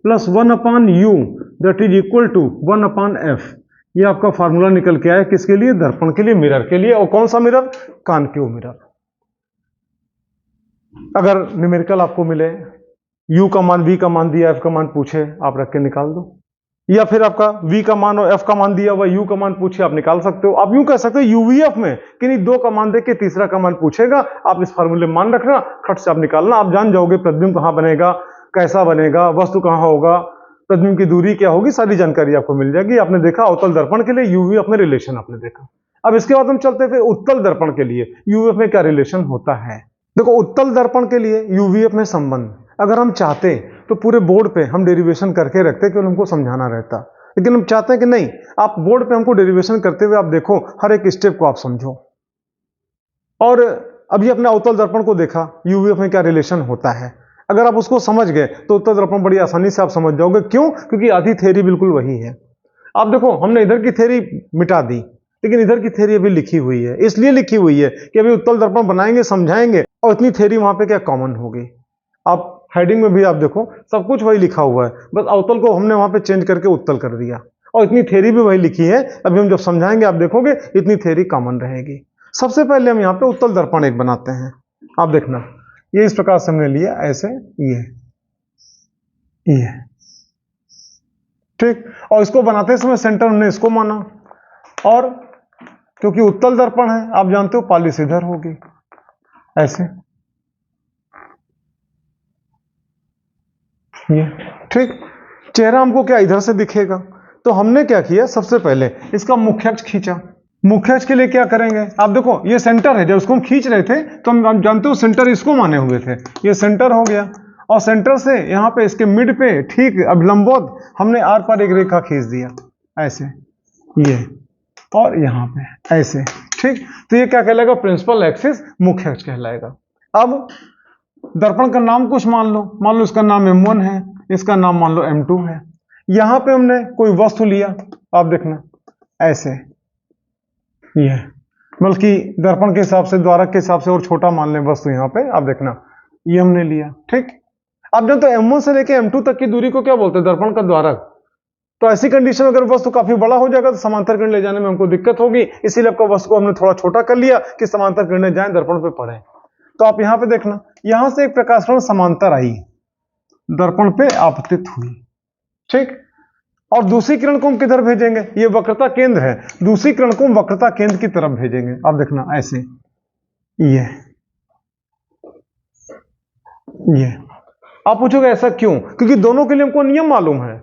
plus 1/u that is equal to 1/f। ये आपका फार्मूला निकल के आया, किसके लिए, दर्पण के लिए, मिरर के लिए। और कौन सा मिरर, कॉनकेव मिरर। अगर न्यूमेरिकल आपको मिले, u का मान, v का मान दिया, f का मान पूछे, आप रख के निकाल दो, या फिर आपका v का मान और f का मान दिया हुआ, u का मान पूछे, आप निकाल सकते हो। आप यूं कह सकते हो uvf में किन्हीं दो का मान देके तीसरा का मान पूछेगा, आप इस फार्मूले में मान रखना, खट से आप निकालना, आप जान जाओगे प्रतिबिंब कहां बनेगा, कैसा बनेगा, वस्तु कहां होगा, प्रतिबिंब की दूरी क्या होगी, सारी जानकारी आपको मिल जाएगी। आपने देखा अवतल दर्पण के लिए uv अपने रिलेशन आपने देखा। अब इसके बाद हम चलते थे उत्तल दर्पण के लिए यूवीएफ में क्या रिलेशन होता है। देखो उत्तल दर्पण के लिए यूवीएफ में संबंध अगर हम चाहते तो पूरे बोर्ड पे हम डेरिवेशन करके रखते, केवल हमको समझाना रहता, लेकिन हम चाहते हैं कि नहीं, आप बोर्ड पे हमको डेरिवेशन करते हुए आप देखो, हर एक स्टेप को आप समझो। और अभी अपने अवतल दर्पण को देखा, यूवीएफ में क्या रिलेशन होता है, अगर आप उसको समझ गए तो उत्तल दर्पण बड़ी आसानी से आप समझ जाओगे। क्यों? क्योंकि आधी थ्योरी बिल्कुल वही है। आप देखो हमने इधर की थ्योरी मिटा दी, लेकिन इधर की थ्योरी अभी लिखी हुई है। इसलिए लिखी हुई है कि अभी उत्तल दर्पण बनाएंगे, समझाएंगे, और इतनी थ्योरी वहां पे क्या कॉमन होगी। आप हेडिंग में भी आप देखो सब कुछ वही लिखा हुआ है, बस अवतल को हमने वहां पे चेंज करके उत्तल कर दिया, और इतनी थ्योरी भी वही लिखी है। अभी हम जब समझाएंगे आप देखोगे इतनी थ्योरी कॉमन रहेगी। सबसे पहले हम यहाँ पे उत्तल दर्पण एक बनाते हैं, आप देखना, ये इस प्रकार से हमने लिया, ऐसे ये ठीक, और इसको बनाते समय सेंटर हमने इसको माना, और क्योंकि उत्तल दर्पण है आप जानते हो पालिश इधर होगी ऐसे, ये ठीक। चेहरा हमको क्या इधर से दिखेगा, तो हमने क्या किया, सबसे पहले इसका मुख्य अक्ष खींचा। मुख्य अक्ष के लिए क्या करेंगे, आप देखो ये सेंटर है, जब उसको हम खींच रहे थे तो हम जानते हो सेंटर इसको माने हुए थे, ये सेंटर हो गया, और सेंटर से यहाँ पे इसके मिड पे ठीक अब लंबवत हमने आर पर एक रेखा खींच दिया ऐसे, ये, और यहाँ पे ऐसे, ठीक। तो ये क्या कहलाएगा, प्रिंसिपल एक्सिस, मुख्य अक्ष कहलाएगा। अब दर्पण का नाम कुछ मान लो इसका नाम M1 है, इसका नाम मान लो M2 है। यहां पे हमने कोई वस्तु लिया, आप देखना ऐसे, ये बल्कि दर्पण के हिसाब से, द्वारक के हिसाब से और छोटा मान लें वस्तु। यहाँ पे आप देखना ये हमने लिया, ठीक। अब जब तो M1 से लेके M2 तक की दूरी को क्या बोलते हैं? दर्पण का द्वारक। तो ऐसी कंडीशन में अगर वस्तु काफी बड़ा हो जाएगा तो समांतर किरण ले जाने में हमको दिक्कत होगी, इसीलिए आपका वस्तु को हमने थोड़ा छोटा कर लिया कि समांतर किरणें जाएं, दर्पण पे पड़े। तो आप यहां पे देखना, यहां से एक प्रकाश किरण समांतर आई, दर्पण पे आपतित हुई, ठीक। और दूसरी किरण को हम किधर भेजेंगे? ये वक्रता केंद्र है, दूसरी किरण को हम वक्रता केंद्र की तरफ भेजेंगे। आप देखना ऐसे, ये आप पूछोगे ऐसा क्यों? क्योंकि दोनों के लिए हमको नियम मालूम है,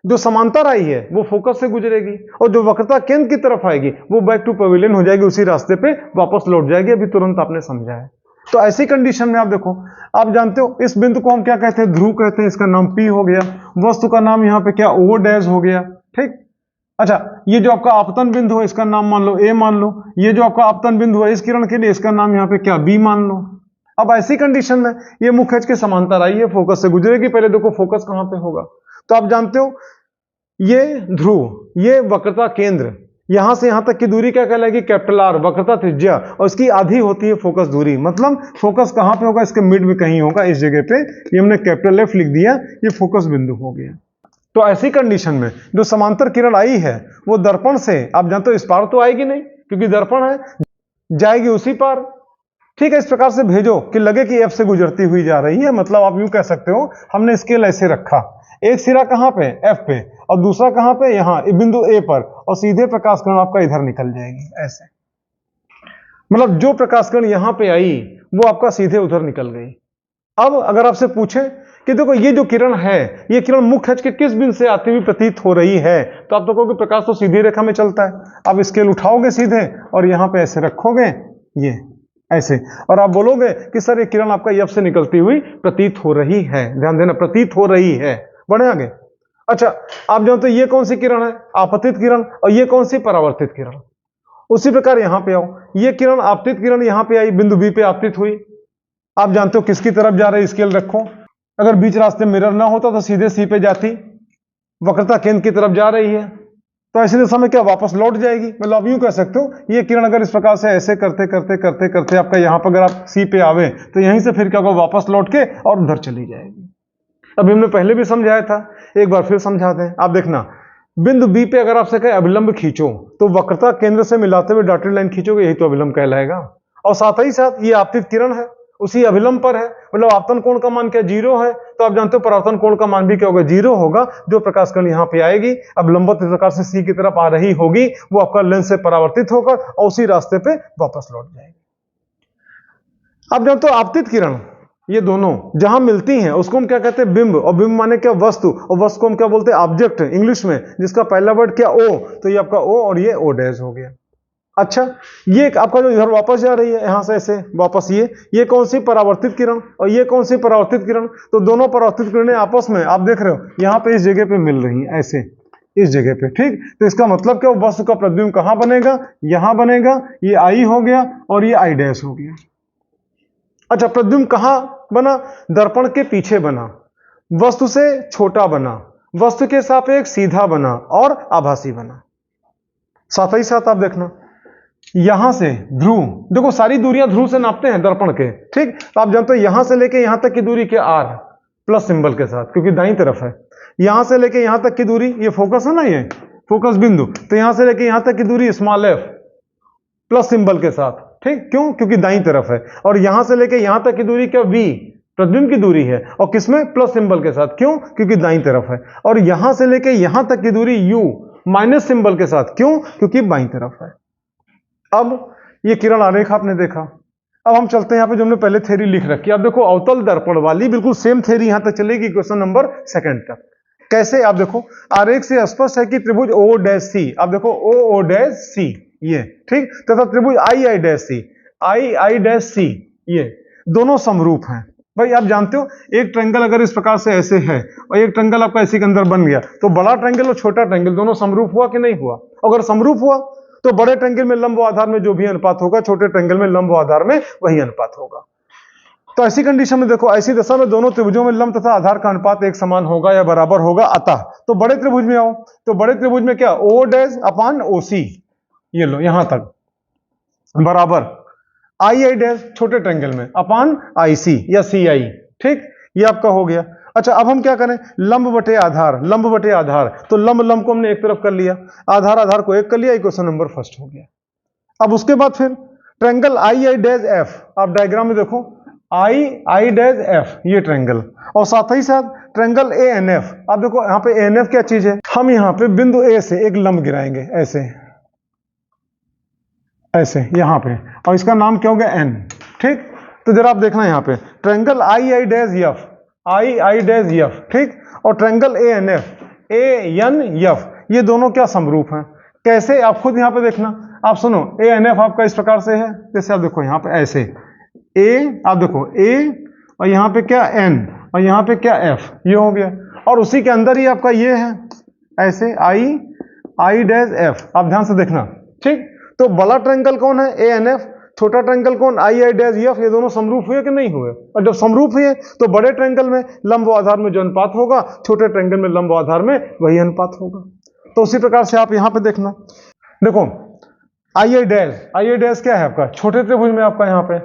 जो समांतर आई है वो फोकस से गुजरेगी और जो वक्रता केंद्र की तरफ आएगी वो बैक टू पवेलियन हो जाएगी, उसी रास्ते पे वापस लौट जाएगी। अभी तुरंत आपने समझा है। तो ऐसी कंडीशन में आप देखो, आप जानते हो इस बिंदु को हम क्या कहते हैं? ध्रुव कहते हैं। इसका नाम P हो गया, वस्तु का नाम यहाँ पे क्या? O डैश हो गया, ठीक। अच्छा, ये जो आपका आपतन बिंदु है इसका नाम मान लो A मान लो। ये जो आपका आपतन बिंदु है इस किरण के लिए, इसका नाम यहाँ पे क्या? B मान लो। अब ऐसी कंडीशन में ये मुख्य अक्ष के समांतर आई है, फोकस से गुजरेगी। पहले देखो फोकस कहां पे होगा, तो आप जानते हो ये ध्रुव, ये वक्रता केंद्र, यहां से यहां तक की दूरी क्या कहलाएगी? कैपिटल R, वक्रता त्रिज्या, और इसकी आधी होती है फोकस दूरी। मतलब फोकस कहां पे होगा? इसके मिड में कहीं होगा, इस जगह पे। ये हमने कैपिटल F लिख दिया, ये फोकस बिंदु हो गया। तो ऐसी कंडीशन में जो समांतर किरण आई है वो दर्पण से, आप जानते हो इस पार तो आएगी नहीं क्योंकि दर्पण है, जाएगी उसी पार, ठीक है। इस प्रकार से भेजो कि लगे कि F से गुजरती हुई जा रही है। मतलब आप यूं कह सकते हो, हमने स्केल ऐसे रखा, एक सिरा कहां पे? F पे, और दूसरा कहां पे? यहां बिंदु A पर, और सीधे प्रकाश किरण आपका इधर निकल जाएगी ऐसे। मतलब जो प्रकाश किरण यहां पे आई वो आपका सीधे उधर निकल गई। अब अगर आपसे पूछे कि देखो ये जो किरण है, ये किरण मुख्य अक्ष के किस बिंदु से आती हुई प्रतीत हो रही है, तो आप तो कहोगे प्रकाश तो सीधी रेखा में चलता है। आप स्केल उठाओगे सीधे और यहां पे ऐसे रखोगे, ये ऐसे, और आप बोलोगे कि सर ये किरण आपका F से निकलती हुई प्रतीत हो रही है। ध्यान देना, प्रतीत हो रही है। बढ़े आगे। अच्छा, आप जानते हो ये कौन सी किरण है? आपतित किरण। और ये कौन सी? परावर्तित किरण। उसी प्रकार यहां पे आओ, ये किरण आपतित किरण यहां पे आई, बिंदु B पे आपतित हुई। आप जानते हो किसकी तरफ जा रही? स्केल रखो, अगर बीच रास्ते मिरर ना होता तो सीधे C पे जाती, वक्रता केंद्र की तरफ जा रही है, तो ऐसी दिशा में क्या वापस लौट जाएगी। मतलब आप यूं कह सकते हो, ये किरण अगर इस प्रकार से ऐसे करते करते करते करते आपका यहां पर अगर आप C पे आवे तो यहीं से फिर क्या होगा? वापस लौट के और उधर चली जाएगी। अभी हमने पहले भी समझाया था, एक बार फिर समझाते हैं। आप देखना, बिंदु B पे अगर आपसे कहे अभिलंब खींचो, तो वक्रता केंद्र से मिलाते हुए डॉटेड लाइन खींचोगे, यही तो अभिलंब कहलाएगा। और साथ ही साथ ये आपतित किरण है, उसी अभिलंब पर है। मतलब आपतन कोण का मान क्या? 0 है। तो आप जानते हो परावर्तन कोण का मान भी क्या होगा? 0 होगा। जो प्रकाश किरण यहां पे आएगी, अब लंबवत इस प्रकार से C की तरफ आ रही होगी, वो आपका लेंस से परावर्तित होकर और उसी रास्ते पे वापस लौट जाएगी। आप जानते हो आपतित किरण, ये दोनों जहां मिलती हैं उसको हम क्या कहते हैं? बिंब। और बिंब माने क्या? वस्तु। और वस्तु को हम क्या बोलते हैं? ऑब्जेक्ट इंग्लिश में, जिसका पहला वर्ड क्या? O। तो ये आपका O और ये O डैश हो गया। अच्छा, ये आपका जो इधर वापस जा रही है, यहां से ऐसे वापस, ये कौन सी? परावर्तित किरण। और ये कौन सी? परावर्तित किरण। तो दोनों परावर्तित किरणें आपस में, आप देख रहे हो यहां पे इस जगह पे मिल रही हैं, ऐसे इस जगह पे, ठीक। तो इसका मतलब क्या? वस्तु का प्रतिबिंब कहां बनेगा? यहां बनेगा। ये I हो गया और ये I डैश हो गया। अच्छा, प्रतिबिंब कहां बना? दर्पण के पीछे बना, वस्तु से छोटा बना, वस्तु के सापेक्ष सीधा बना और आभासी बना। साथ ही साथ आप देखना, यहां से ध्रुव, देखो सारी दूरियां ध्रुव से नापते हैं दर्पण के, ठीक। तो आप जानते हो यहां से लेके यहां तक की दूरी क्या? R प्लस सिंबल के साथ, क्योंकि दाईं तरफ है। यहां से लेके यहां तक की दूरी, ये फोकस है ना, ये फोकस बिंदु, तो यहां से लेके यहां तक की दूरी स्मॉल f प्लस सिंबल के साथ, ठीक। क्यों? क्योंकि दाईं तरफ है। और यहां से लेके यहां तक की दूरी क्या? V, प्रतिबिंब की दूरी है, और किसमें? प्लस सिंबल के साथ। क्यों? क्योंकि दाईं तरफ है। और यहां से लेके यहां तक की दूरी U माइनस सिंबल के साथ। क्यों? क्योंकि बाईं तरफ है। अब ये किरण आरेख आपने देखा। अब हम चलते हैं यहाँ पे जो हमने पहले थ्योरी लिख रखी है। अब देखो अवतल दर्पण वाली बिल्कुल सेम थ्योरी यहां तक चलेगी क्वेश्चन नंबर 2 तक। कैसे? आप देखो, आरेख से स्पष्ट है कि त्रिभुज O डैश C, आप देखो O डैश C, ये ठीक, तथा त्रिभुज I dash C, I dash C, ये दोनों समरूप हैं। भाई आप जानते हो, एक ट्रायंगल अगर इस प्रकार से ऐसे है और एक ट्रायंगल आपका इसी के अंदर बन गया, तो बड़ा ट्रायंगल और छोटा ट्रायंगल दोनों समरूप हुआ कि नहीं हुआ? अगर समरूप हुआ तो बड़े ट्रायंगल में लंब आधार में जो भी अनुपात होगा, छोटे ट्रायंगल में लंब आधार में वही अनुपात होगा। तो ऐसी कंडीशन में देखो, ऐसी दशा में दोनों त्रिभुजों में लंब तथा आधार का अनुपात एक समान होगा या बराबर होगा। अतः तो बड़े त्रिभुज में आओ, तो बड़े त्रिभुज में क्या? O डैश अपान OC, ये लो यहां तक, बराबर आई आई डैश छोटे ट्रायंगल में अपान आई सी या सी आई। ठीक, ये आपका हो गया। अच्छा, अब हम क्या करें, लंब बटे आधार, लंब बटे आधार, तो लंब लंब को हमने एक तरफ कर लिया, आधार आधार को एक कर लिया, इक्वेशन नंबर फर्स्ट हो गया। अब उसके बाद फिर triangle I I dash F, आप डायग्राम में देखो आई आई डैश एफ ये ट्रायंगल, और साथ ही साथ ट्रायंगल ए एन एफ। आप देखो यहाँ पे ए एन एफ क्या चीज है, हम यहाँ पे बिंदु ए से एक लंब गिराएंगे ऐसे ऐसे यहाँ पे, और इसका नाम क्या हो गया एन। ठीक, तो जरा आप देखना यहाँ पे triangle I I dash F, I I dash F, ठीक, और triangle A N F, A N F, ये दोनों क्या समरूप हैं, कैसे आप खुद यहाँ पे देखना। आप सुनो, ए एन एफ आपका इस प्रकार से है, जैसे आप देखो यहाँ पे ऐसे ए, आप देखो ए, और यहाँ पे क्या एन, और यहाँ पे क्या एफ, ये हो गया, और उसी के अंदर ही आपका ये है ऐसे आई आई डैश एफ। आप ध्यान से देखना। ठीक, तो बड़ा ट्रायंगल कौन है, ए एन एफ, छोटा ट्रायंगल कौन, आई आई डैश एफ, ये दोनों समरूप हुए कि नहीं हुए, और जब समरूप हुए तो बड़े ट्रायंगल में लंब आधार में जो अनुपात होगा, छोटे ट्रायंगल में लंब आधार में वही अनुपात होगा। तो उसी प्रकार से आप यहाँ पे देखना, देखो आई आई डैश क्या है आपका, छोटे त्रिभुज में आपका यहाँ पे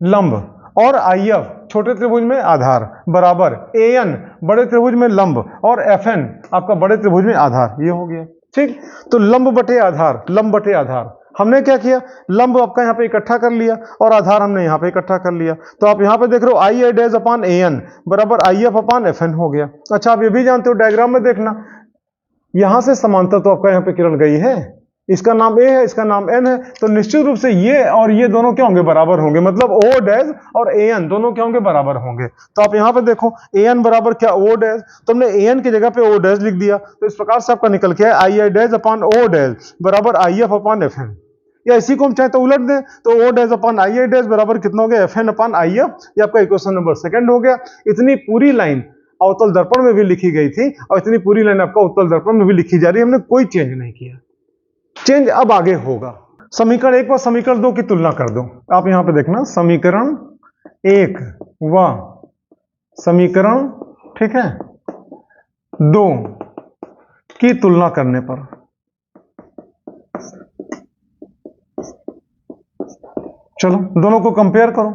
लंब, और आई एफ छोटे त्रिभुज में आधार, बराबर ए एन बड़े त्रिभुज में लंब, और एफ एन आपका बड़े त्रिभुज में आधार, ये हो गया। ठीक, तो लंब बटे आधार, लंब बटे आधार, हमने क्या किया, लंब आपका यहाँ पे इकट्ठा कर लिया और आधार हमने यहाँ पे इकट्ठा कर लिया। तो आप यहाँ पे देख रहे हो I I dash upon A N बराबर I F upon F N हो गया। अच्छा, आप ये भी जानते हो, डायग्राम में देखना, यहां से समांतर तो आपका यहाँ पे किरण गई है, इसका नाम ए है, इसका नाम एन है, तो निश्चित रूप से ये और ये दोनों क्या होंगे, बराबर होंगे, मतलब ओ डैश और ए एन दोनों क्या होंगे, बराबर होंगे। तो आप यहाँ पे देखो ए एन बराबर क्या, ओ डैश, तो हमने ए एन की जगह पे ओ डैश लिख दिया, तो इस प्रकार से आपका निकल के आया आई I dash upon O dash बराबर I F upon F N. या इसी को हम चाहे तो उलट दें, तो ओ dash upon I I dash बराबर कितना हो गया, F N upon I F, ये आपका इक्वेशन नंबर सेकंड हो गया। इतनी पूरी लाइन अवतल दर्पण में भी लिखी गई थी, और इतनी पूरी लाइन आपका उत्तल दर्पण में भी लिखी जा रही है, हमने कोई चेंज नहीं किया। चेंज अब आगे होगा। समीकरण 1 व समीकरण 2 की तुलना कर दो। आप यहां पे देखना, समीकरण 1 व समीकरण, ठीक है, 2 की तुलना करने पर चलो दोनों को कंपेयर करो।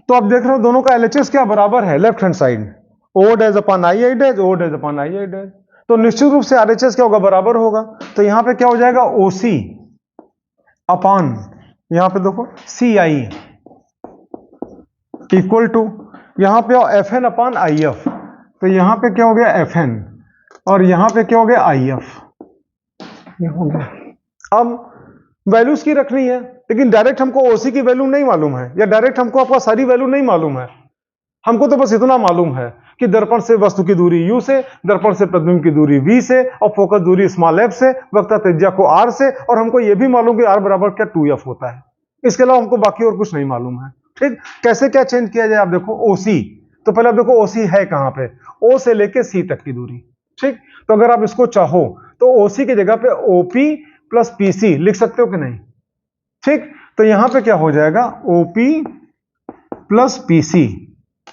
तो आप देख रहे हो दोनों का एलएचएस क्या बराबर है, left hand side O dash upon I I dash, O dash upon I I dash, तो निश्चित रूप से आरएचएस क्या होगा, बराबर होगा। तो यहां पे क्या हो जाएगा, ओसी अपान, यहां पे देखो सी आई इक्वल टू, यहां पे F N upon I F, तो यहां पे क्या हो गया एफ एन, और यहां पे क्या हो गया आई एफ, ये हो गया। अब वैल्यूज की रखनी है, लेकिन डायरेक्ट हमको ओसी की वैल्यू नहीं मालूम है, या डायरेक्ट हमको आपका सारी वैल्यू नहीं मालूम है। हमको तो बस इतना मालूम है कि दर्पण से वस्तु की दूरी u से, दर्पण से प्रतिबिंब की दूरी v से, और फोकस दूरी स्मॉल f से, वक्रता त्रिज्या को r से, और हमको यह भी मालूम कि r बराबर क्या 2f होता है। इसके अलावा हमको बाकी और कुछ नहीं मालूम है। ठीक, कैसे क्या चेंज किया जाए, आप देखो ओसी, तो पहले आप देखो ओसी है कहां पे, o से लेके c तक की दूरी। ठीक, तो अगर आप इसको चाहो तो ओसी की जगह पे ओपी प्लस पीसी लिख सकते हो कि नहीं। ठीक, तो यहां पे क्या हो जाएगा, ओपी प्लस पीसी,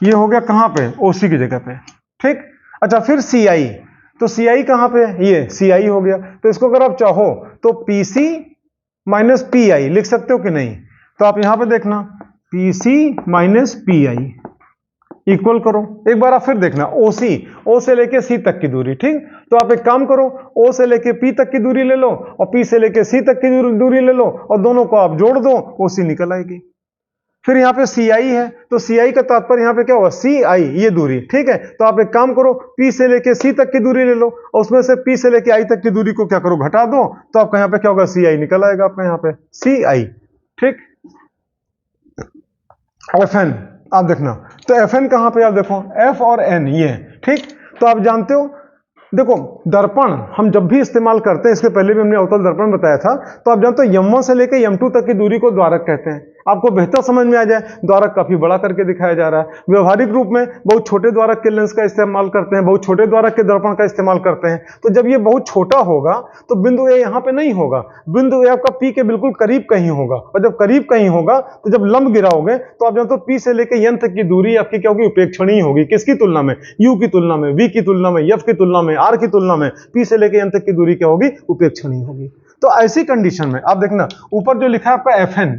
ये हो गया कहां पे, ओसी की जगह पे। ठीक, अच्छा फिर सी आई, तो सी आई कहां पे, ये सी आई हो गया, तो इसको अगर आप चाहो तो पीसी माइनस पी आई लिख सकते हो कि नहीं। तो आप यहां पे देखना, PC minus P I equal करो, एक बार आप फिर देखना ओसी, ओ से लेके सी तक की दूरी। ठीक, तो आप एक काम करो, ओ से लेके पी तक की दूरी ले लो, और पी से लेके सी तक की दूरी ले लो, और दोनों को आप जोड़ दो, ओसी निकल आएगी। फिर यहाँ पे सी आई है, तो सी आई का तात्पर्य यहाँ पे क्या होगा, सी आई ये दूरी। ठीक है, तो आप एक काम करो, पी से लेके सी तक की दूरी ले लो, और उसमें से पी से लेके आई तक की दूरी को क्या करो, घटा दो, तो आपका यहाँ पे क्या होगा, सी आई निकल आएगा आपका यहाँ पे सी आई। ठीक, एफ एन आप देखना, तो एफ एन कहां पे, आप देखो एफ और एन ये है। ठीक, तो आप जानते हो, देखो दर्पण हम जब भी इस्तेमाल करते हैं, इसके पहले भी हमने अवतल दर्पण बताया था, तो आप जानते हो M1 से लेकर M2 तक की दूरी को द्वारक कहते हैं। आपको बेहतर समझ में आ जाए, द्वारक काफी बड़ा करके दिखाया जा रहा है। व्यवहारिक रूप में बहुत छोटे द्वारक के लेंस का इस्तेमाल करते हैं, बहुत छोटे द्वारक के दर्पण का इस्तेमाल करते हैं। तो जब ये बहुत छोटा होगा तो बिंदु ए यहाँ पे नहीं होगा, बिंदु ए आपका पी के बिल्कुल करीब कहीं होगा, और जब करीब कहीं होगा तो जब लंब गिराओगे तो आप जानते हो पी से लेकर एन तक की दूरी आपकी क्या होगी, उपेक्षणीय होगी। किसकी तुलना में, यू की तुलना में, वी की तुलना में, एफ की तुलना में, आर की तुलना में, पी से लेकर एन तक की दूरी क्या होगी, उपेक्षणीय होगी। तो ऐसी कंडीशन में आप देखना ऊपर जो लिखा है आपका एफ एन,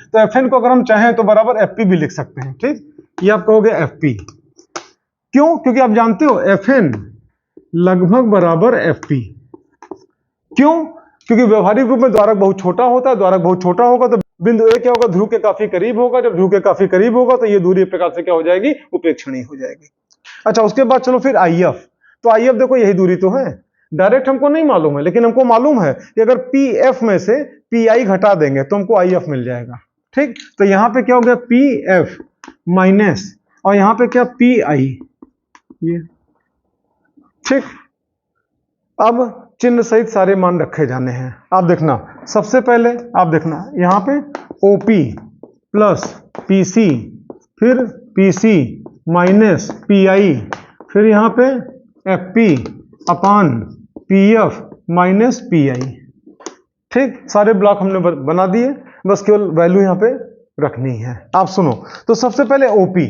तो एफ एन को अगर हम चाहें तो बराबर एफ पी भी लिख सकते हैं। ठीक, ये आप कहोगे एफ पी। क्यों? क्योंकि आप जानते हो एफ एन लगभग बराबर एफ पी। क्यों? क्योंकि व्यवहारिक रूप में द्वारक बहुत छोटा होता है, द्वारक बहुत छोटा होगा तो बिंदु ए क्या होगा, ध्रुव के काफी करीब होगा। जब ध्रुव के काफी करीब होगा तो ये दूरी एक प्रकार से क्या हो जाएगी, उपेक्षणीय हो जाएगी। अच्छा, उसके बाद चलो फिर आई एफ। तो आई एफ देखो यही दूरी तो है, डायरेक्ट हमको नहीं मालूम है, लेकिन हमको मालूम है कि अगर पी एफ में से पी आई घटा देंगे तो हमको आई एफ मिल जाएगा। ठीक, तो यहां पे क्या हो गया, पी एफ माइनस और यहां पे क्या, पी आई। ये ठीक, अब चिन्ह सहित सारे मान रखे जाने हैं। आप देखना सबसे पहले आप देखना यहां पे ओपी प्लस पीसी, फिर पीसी माइनस पीआई, फिर यहां पे एफपी अपान पीएफ माइनस पीआई। ठीक, सारे ब्लॉक हमने बना दिए, बस केवल वैल्यू यहां पे रखनी है। आप सुनो, तो सबसे पहले ओपी,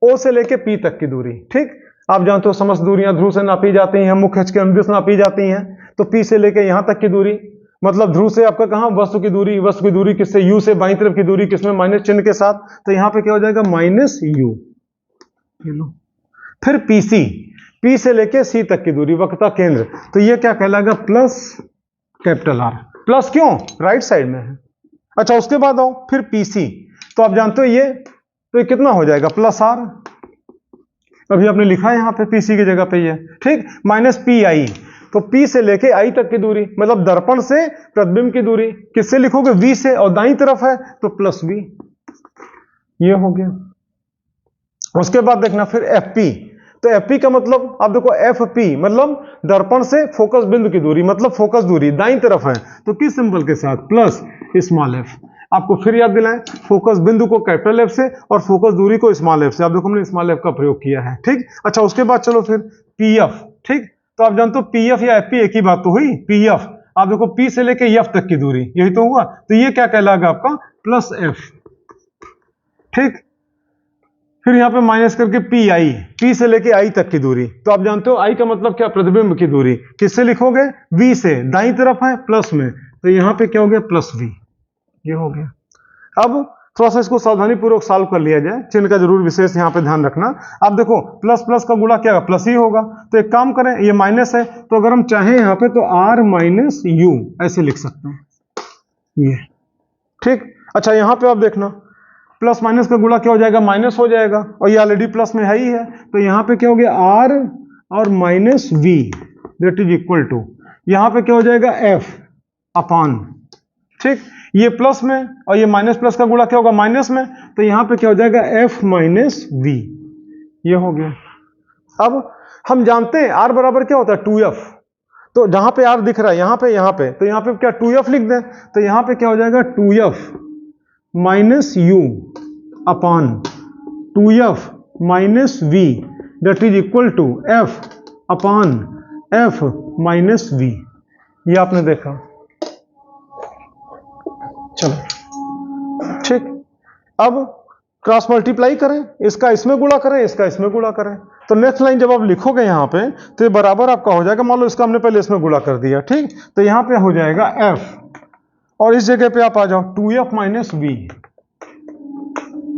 ओ से लेके पी तक की दूरी। ठीक, आप जानते हो समस्त दूरियां ध्रुव से नापी जाती हैं, मुख्य अक्ष के अनुदिश नापी जाती हैं। तो पी से लेके यहां तक की दूरी मतलब ध्रुव से आपका कहां, वस्तु की दूरी, वस्तु की दूरी किससे, यू से, बाईं तरफ की दूरी किसमें, माइनस चिन्ह के साथ। तो यहां पे क्या हो जाएगा, माइनस यू। फिर पीसी, पी से लेके सी तक की दूरी, वक्रता केंद्र, तो ये क्या कहलाएगा, प्लस कैपिटल आर। प्लस क्यों, राइट साइड में है। अच्छा, उसके बाद आओ फिर पीसी, तो आप जानते हो ये, तो ये कितना हो जाएगा, प्लस आर। अभी आपने लिखा है यहां पे पीसी की जगह पे ये। ठीक, माइनस पी आई, तो पी से लेके आई तक की दूरी मतलब दर्पण से प्रतिबिंब की दूरी किससे लिखोगे, वी से, और दाईं तरफ है तो प्लस वी। ये हो गया। उसके बाद देखना फिर एफ पी, तो एफ पी का मतलब आप देखो एफ पी मतलब दर्पण से फोकस बिंदु की दूरी, मतलब फोकस दूरी दाईं तरफ है तो किस सिंबल के साथ, प्लस स्मॉल एफ। आपको फिर याद दिलाएं, फोकस बिंदु को कैपिटल एफ से और फोकस दूरी को स्मॉल एफ से। आप देखो हमने स्मॉल एफ का प्रयोग किया है। ठीक, अच्छा उसके बाद चलो फिर पी एफ। ठीक, तो आप जानते हो पी एफ या एफ पी एक ही बात तो हुई। पी एफ आप देखो पी से लेके एफ तक की दूरी, यही तो हुआ, तो ये क्या कहलाएगा आपका, प्लस एफ। ठीक, फिर यहां पे माइनस करके पी आई, पी से लेके आई तक की दूरी, तो आप जानते हो आई का मतलब क्या, प्रतिबिंब की दूरी, किससे लिखोगे, वी से, दाईं तरफ है प्लस में, तो यहां पे क्या हो गया, प्लस वी। ये हो गया। अब थोड़ा सा इसको सावधानी पूर्वक सॉल्व कर लिया जाए, चिन्ह का जरूर विशेष यहां पे ध्यान रखना। आप देखो प्लस प्लस का गुणा क्या, प्लस ही होगा, तो एक काम करें, ये माइनस है तो अगर हम चाहें यहां पे तो आर माइनस यू ऐसे लिख सकते हैं ये। ठीक, अच्छा यहां पे आप देखना प्लस माइनस का गुणा क्या हो जाएगा, माइनस हो जाएगा, और ये ऑलरेडी प्लस में है ही है, तो यहां पे क्या हो गया, आर और minus V that is equal to, यहां पे क्या हो जाएगा, एफ अपान। ठीक, ये प्लस में और ये माइनस प्लस का गुणा क्या होगा, माइनस में, तो यहां पे क्या हो जाएगा, एफ माइनस वी। ये हो गया। अब हम जानते हैं आर बराबर क्या होता है, 2f, तो जहां पे आर दिख रहा है यहां पे तो यहां पे क्या 2f लिख दें, तो यहां पे क्या हो जाएगा, 2f minus U upon 2f minus V that is equal to f upon f minus V. ये आपने देखा। चलो ठीक, अब क्रॉस मल्टीप्लाई करें, इसका इसमें गुणा करें, इसका इसमें गुणा करें, तो नेक्स्ट लाइन जब आप लिखोगे यहां पे तो ये बराबर आपका हो जाएगा, मान लो इसका हमने पहले इसमें गुणा कर दिया। ठीक, तो यहां पे हो जाएगा f और इस जगह पे आप आ जाओ 2f माइनस वी।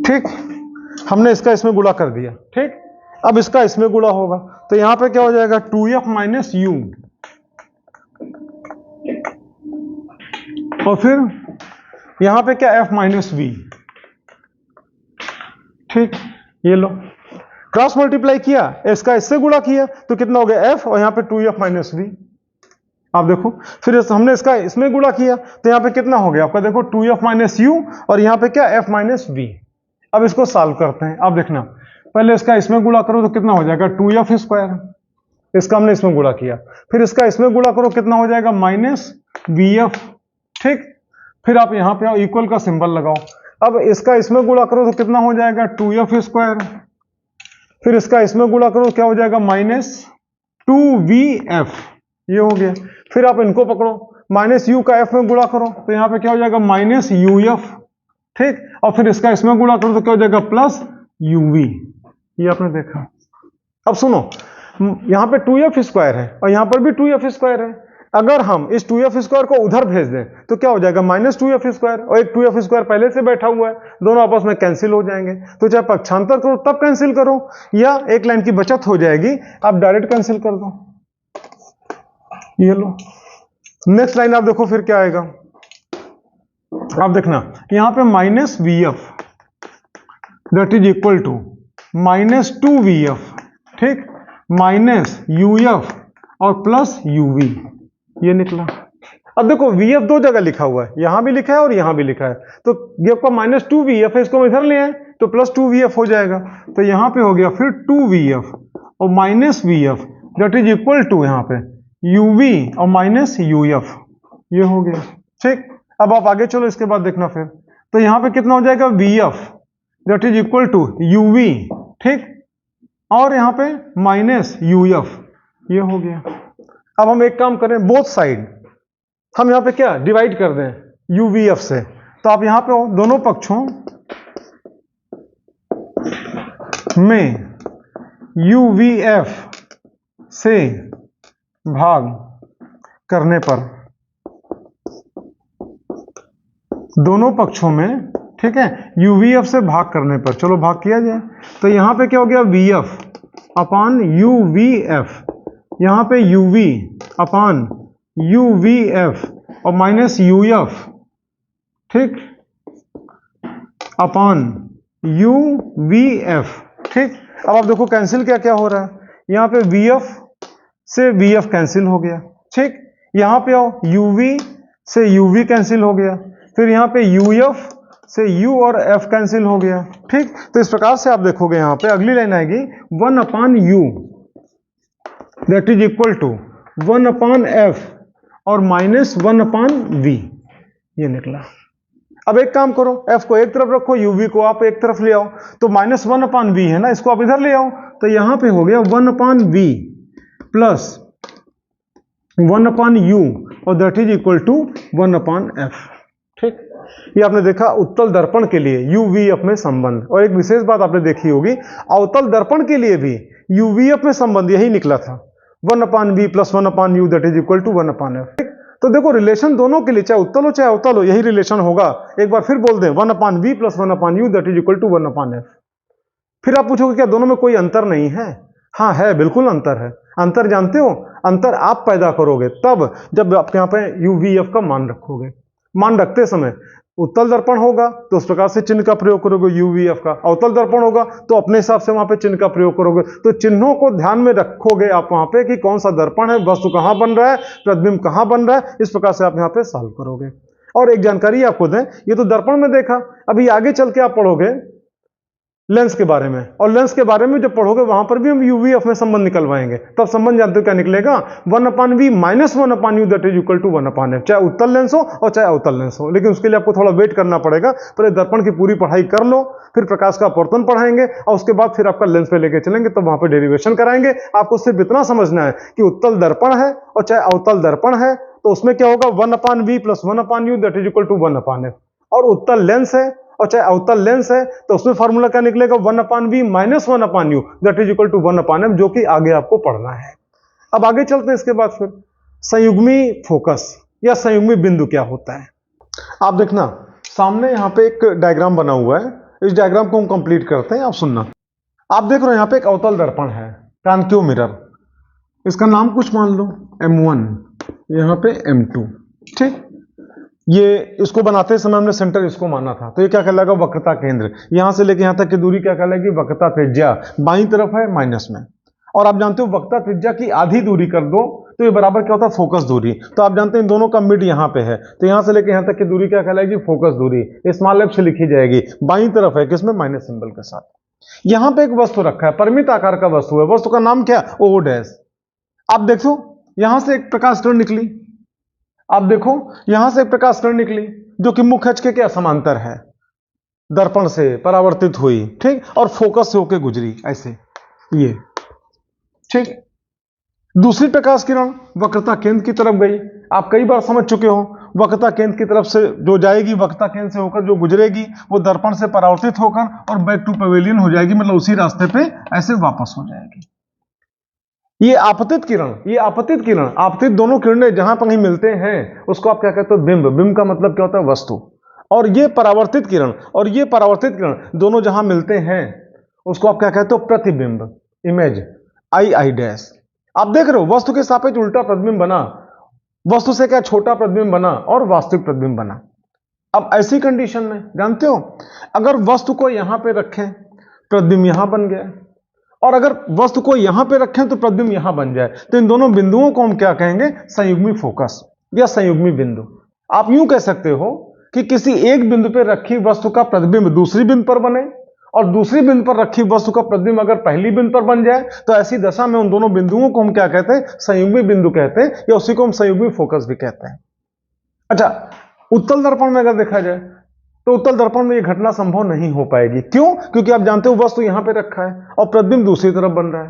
ठीक, हमने इसका इसमें गुणा कर दिया। ठीक, अब इसका इसमें गुणा होगा तो यहां पे क्या हो जाएगा, 2f माइनस यू, और फिर यहां पे क्या, f माइनस वी। ठीक, ये लो क्रॉस मल्टीप्लाई किया, इसका इससे गुणा किया तो कितना हो गया, f और यहां पे 2f माइनस वी। आप देखो फिर हमने इसका इसमें गुणा किया तो यहां पे कितना हो गया आपका, देखो 2f माइनस यू और यहां पे क्या, f माइनस वी। अब इसको सॉल्व करते हैं। आप देखना पहले इसका इसमें गुणा करो तो कितना हो जाएगा, 2f स्क्वायर, इसका हमने इसमें गुणा किया, फिर इसका इसमें गुणा करो कितना हो जाएगा, माइनस vf। ठीक, फिर आप यहां पे इक्वल का सिंबल लगाओ, अब इसका इसमें गुणा करो तो कितना हो जाएगा, 2f स्क्वायर, फिर इसका इसमें गुणा करो क्या हो जाएगा, माइनस 2vf। ये हो गया। फिर आप इनको पकड़ो, माइनस यू का f में गुणा करो तो यहां पे क्या हो जाएगा, माइनस uf। ठीक, और फिर इसका इसमें गुणा करो तो क्या हो जाएगा, प्लस uv। ये आपने देखा। अब सुनो, यहां पे 2f स्क्वायर है और यहां पर भी 2f स्क्वायर है। अगर हम इस 2f² को उधर भेज दें तो क्या हो जाएगा, -2f², और एक 2f² पहले से बैठा हुआ है, दोनों आपस में कैंसिल हो जाएंगे। तो चाहे पक्षांतर करो तब कैंसिल करो, या एक लाइन की बचत हो जाएगी, आप डायरेक्ट कैंसिल कर दो। ये लो, नेक्स्ट लाइन आप देखो फिर क्या आएगा। आप देखना यहां पे -vf that is equal to -2vf, ठीक, -uf और प्लस uv, ये निकला। अब देखो vf दो जगह लिखा हुआ है, यहां भी लिखा है और यहां भी लिखा है, तो ये आपका -2vf है, इसको हम इधर ले आए तो +2vf हो जाएगा। तो यहां पे हो गया फिर 2vf और -vf that is equal to यहां पे uv और -uf, ये हो गया, ठीक। अब आप आगे चलो, इसके बाद देखना फिर, तो यहां पे कितना हो जाएगा, vf that is equal to uv, ठीक, और यहां पे -uf, ये हो गया। अब हम एक काम करें, बोथ साइड हम यहां पे क्या डिवाइड कर दें uvf से, तो आप यहां पे हो, दोनों पक्षों में uvf से भाग करने पर, दोनों पक्षों में, ठीक है, uvf से भाग करने पर, चलो भाग किया जाए। तो यहां पे क्या हो गया, vf अपान uvf, यहां पे uv अपान uvf और -uf, ठीक, अपान uvf, ठीक। अब आप देखो कैंसिल क्या क्या हो रहा है, यहां पे vf से vf कैंसिल हो गया, ठीक, यहां पे आओ uv से uv कैंसिल हो गया, फिर यहां पे uf से u और f कैंसिल हो गया, ठीक। तो इस प्रकार से आप देखोगे यहां पे अगली लाइन आएगी 1/u that is equal to 1/f और -1/v, ये निकला। अब एक काम करो, f को एक तरफ रखो, uv को आप एक तरफ ले आओ, तो -1/v है ना, इसको आप इधर ले आओ, तो यहां पे हो गया 1/v प्लस 1/u और that is equal to 1/f, ठीक। ये आपने देखा उत्तल दर्पण के लिए uvf में संबंध। और एक विशेष बात आपने देखी होगी, अवतल दर्पण के लिए भी uvf में संबंध यही निकला था, 1/v plus 1/u that is equal to 1/f, ठीक। तो देखो रिलेशन दोनों के लिए, चाहे उत्तल हो चाहे अवतल हो, यही रिलेशन होगा। एक बार फिर बोल दें, 1/v plus 1/u that is equal to 1/f। फिर आप पूछोगे क्या दोनों में कोई अंतर नहीं है? हाँ है, बिल्कुल अंतर है। अंतर जानते हो? अंतर आप पैदा करोगे तब जब आप यहाँ पे uvf का मान रखोगे। मान रखते समय उत्तल दर्पण होगा तो उस प्रकार से चिन्ह का प्रयोग करोगे uvf का, अवतल दर्पण होगा तो अपने हिसाब से वहां पे चिन्ह का प्रयोग करोगे। तो चिन्हों को ध्यान में रखोगे आप वहां पे कि कौन सा दर्पण है, वस्तु कहां बन रहा है, प्रतिबिंब कहां बन रहा है, इस प्रकार से आप यहाँ पे सॉल्व करोगे। और एक जानकारी आपको दें, ये तो दर्पण में देखा, अभी आगे चल के आप पढ़ोगे लेंस के बारे में, और लेंस के बारे में जब पढ़ोगे वहां पर भी हम uvf में संबंध निकलवाएंगे। तब संबंध जानते हो क्या निकलेगा, 1/v minus 1/u that is equal to 1/f, चाहे उत्तल लेंस हो और चाहे अवतल लेंस हो। लेकिन उसके लिए आपको थोड़ा वेट करना पड़ेगा, पहले दर्पण की पूरी पढ़ाई कर लो, फिर प्रकाश का अपवर्तन पढ़ाएंगे और उसके बाद फिर आपका लेंस पे लेके चलेंगे, तब वहां पर डेरिवेशन कराएंगे। आपको सिर्फ इतना समझना है कि उत्तल दर्पण है और चाहे अवतल दर्पण है तो उसमें क्या होगा, 1/v plus 1/u that is equal to 1/f। और उत्तल लेंस है और चाहे अवतल लेंस है तो उसमें फार्मूला क्या निकलेगा, 1/v minus 1/u that is equal to 1/f, जो कि आगे आपको पढ़ना है। अब आगे चलते हैं। इसके बाद फिर संयुग्मी फोकस या संयुग्मी बिंदु क्या होता है, आप देखना सामने यहाँ पे एक डायग्राम बना हुआ है। इस डायग्राम को हम कंप्लीट करते हैं, आप सुनना। आप देख रहे हो यहाँ पे एक अवतल दर्पण है, कॉन्केव मिरर, इसका नाम कुछ मान लो M1, यहाँ पे M2, ठीक। ये इसको बनाते समय हमने सेंटर इसको माना था, तो ये क्या कहलाएगा, वक्रता केंद्र। यहां से लेके यहां तक की दूरी क्या कहलाएगी, वक्रता त्रिज्या। बाईं तरफ है माइनस में, और आप जानते हो वक्रता त्रिज्या की आधी दूरी कर दो तो ये बराबर क्या होता है, फोकस दूरी। तो आप जानते हैं इन दोनों का मिड यहाँ पे है, तो यहां से लेके यहां तक की दूरी क्या कहलाएगी, फोकस दूरी। स्मॉल एफ से लिखी जाएगी, बाईं तरफ है किसमें, माइनस सिंबल के साथ। यहां पे एक वस्तु रखा है, परिमित आकार का वस्तु है, वस्तु का नाम क्या, O डैश। आप देखो यहां से एक प्रकाश किरण निकली, आप देखो यहां से एक प्रकाश किरण निकली जो कि मुख्य अक्ष के क्या समांतर है, दर्पण से परावर्तित हुई, ठीक, और फोकस से होकर गुजरी ऐसे, ये ठीक। दूसरी प्रकाश किरण वक्रता केंद्र की तरफ गई। आप कई बार समझ चुके हो, वक्रता केंद्र की तरफ से जो जाएगी, वक्रता केंद्र से होकर जो गुजरेगी वो दर्पण से परावर्तित होकर और बैक टू पवेलियन हो जाएगी, मतलब उसी रास्ते पे ऐसे वापस हो जाएगी। ये आपतित किरण, ये आपतित किरण, आपतित दोनों किरणें जहां पर कहीं मिलते हैं उसको आप क्या कहते हो? बिंब। बिंब का मतलब क्या होता है? वस्तु। और ये परावर्तित किरण और ये परावर्तित किरण दोनों जहां मिलते हैं उसको आप क्या कहते हो? प्रतिबिंब, इमेज, आई आई डैश। आप देख रहे हो वस्तु के सापेक्ष उल्टा प्रतिबिंब बना, वस्तु से क्या छोटा प्रतिबिंब बना और वास्तविक प्रतिबिंब बना। अब ऐसी कंडीशन में जानते हो, अगर वस्तु को यहां पे रखें प्रतिबिंब यहां बन गया, और अगर वस्तु को यहां पे रखें तो प्रतिबिंब यहां बन जाए, तो इन दोनों बिंदुओं को हम क्या कहेंगे? संयुग्मी फोकस या संयुग्मी बिंदु। आप यूं कह सकते हो कि किसी एक बिंदु पर रखी वस्तु का प्रतिबिंब दूसरी बिंदु पर बने, और दूसरी बिंदु पर रखी वस्तु का प्रतिबिंब अगर पहली बिंदु पर बन जाए, तो ऐसी दशा में उन दोनों बिंदुओं को हम क्या कहते हैं? संयुग्मी बिंदु कहते हैं, या उसी को हम संयुग्मी फोकस भी कहते हैं। अच्छा, उत्तल दर्पण में अगर देखा जाए तो उत्तल दर्पण में यह घटना संभव नहीं हो पाएगी। क्यों? क्योंकि आप जानते हो वस्तु यहां पे रखा है और प्रतिबिंब दूसरी तरफ बन रहा है।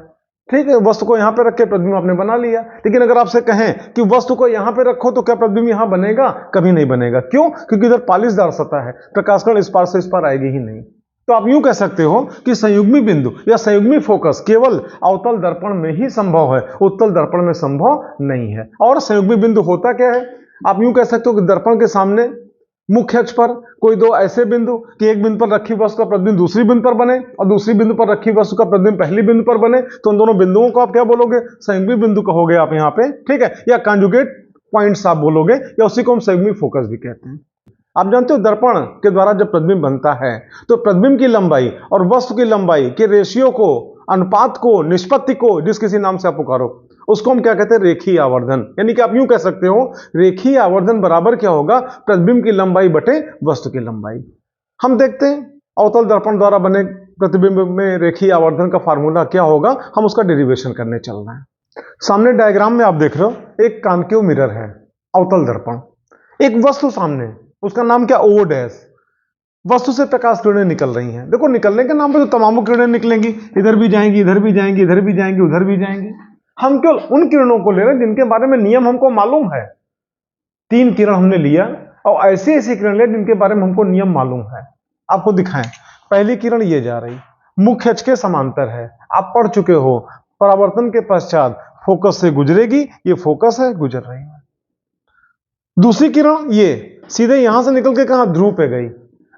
ठीक है, वस्तु को यहां पे रख के प्रतिबिंब आपने बना लिया, लेकिन अगर आपसे कहें कि वस्तु को यहां पे रखो तो क्या प्रतिबिंब यहां बनेगा? कभी नहीं बनेगा। क्यों? क्योंकि इधर पालिशदार सतह है, प्रकाशकण इस पार से इस पार आएगी ही नहीं। तो आप यूं कह सकते हो कि संयुग्मी बिंदु या संयुग्मी फोकस केवल अवतल दर्पण में ही संभव है, उत्तल दर्पण में संभव नहीं है। और संयुग्मी बिंदु होता क्या है? आप यूं कह सकते हो कि दर्पण के सामने मुख्य अक्ष पर कोई दो ऐसे बिंदु कि एक बिंदु पर रखी वस्तु का प्रतिबिंब दूसरी बिंदु पर बने और दूसरी बिंदु पर रखी वस्तु का प्रतिबिंब पहली बिंदु पर बने, तो उन दोनों बिंदुओं को आप क्या बोलोगे? संयुग्मी बिंदु कहोगे आप यहां पे। ठीक है, या कॉन्जुगेट पॉइंट्स आप बोलोगे, या उसी को हम संयुग्मी फोकस भी कहते हैं। आप जानते हो दर्पण के द्वारा जब प्रतिबिंब बनता है तो प्रतिबिंब की लंबाई और वस्तु की लंबाई के रेशियो को, अनुपात को, निष्पत्ति को, जिस किसी नाम से आप पुकारो, उसको हम क्या कहते हैं? रेखीय आवर्धन। यानी कि आप यूं कह सकते हो रेखीय आवर्धन बराबर क्या होगा? प्रतिबिंब की लंबाई बटे वस्तु की लंबाई। हम देखते हैं अवतल दर्पण द्वारा बने प्रतिबिंब में रेखीय आवर्धन का फार्मूला क्या होगा, हम उसका डेरिवेशन करने चल रहे हैं। सामने डायग्राम में आप देख रहे हो एक कॉन्केव मिरर है, अवतल दर्पण, एक वस्तु सामने, उसका नाम क्या? O dash. वस्तु से प्रकाश किरणें निकल रही हैं। देखो निकलने के नाम पे तो तमाम किरणें निकलेंगी, इधर भी जाएंगी, इधर भी जाएंगी, इधर भी जाएंगी, उधर भी जाएंगी। हम केवल उन किरणों को ले रहे हैं जिनके बारे में नियम हमको मालूम है। 3 किरण हमने लिया और ऐसी ऐसी किरण ले जिनके बारे में हमको नियम मालूम है। आपको दिखाएं, पहली किरण ये जा रही, मुख्य अक्ष के समांतर है, आप पढ़ चुके हो, परावर्तन के पश्चात फोकस से गुजरेगी, ये फोकस है, गुजर रही है। दूसरी किरण ये सीधे यहां से निकल के कहां? ध्रुव पे गई।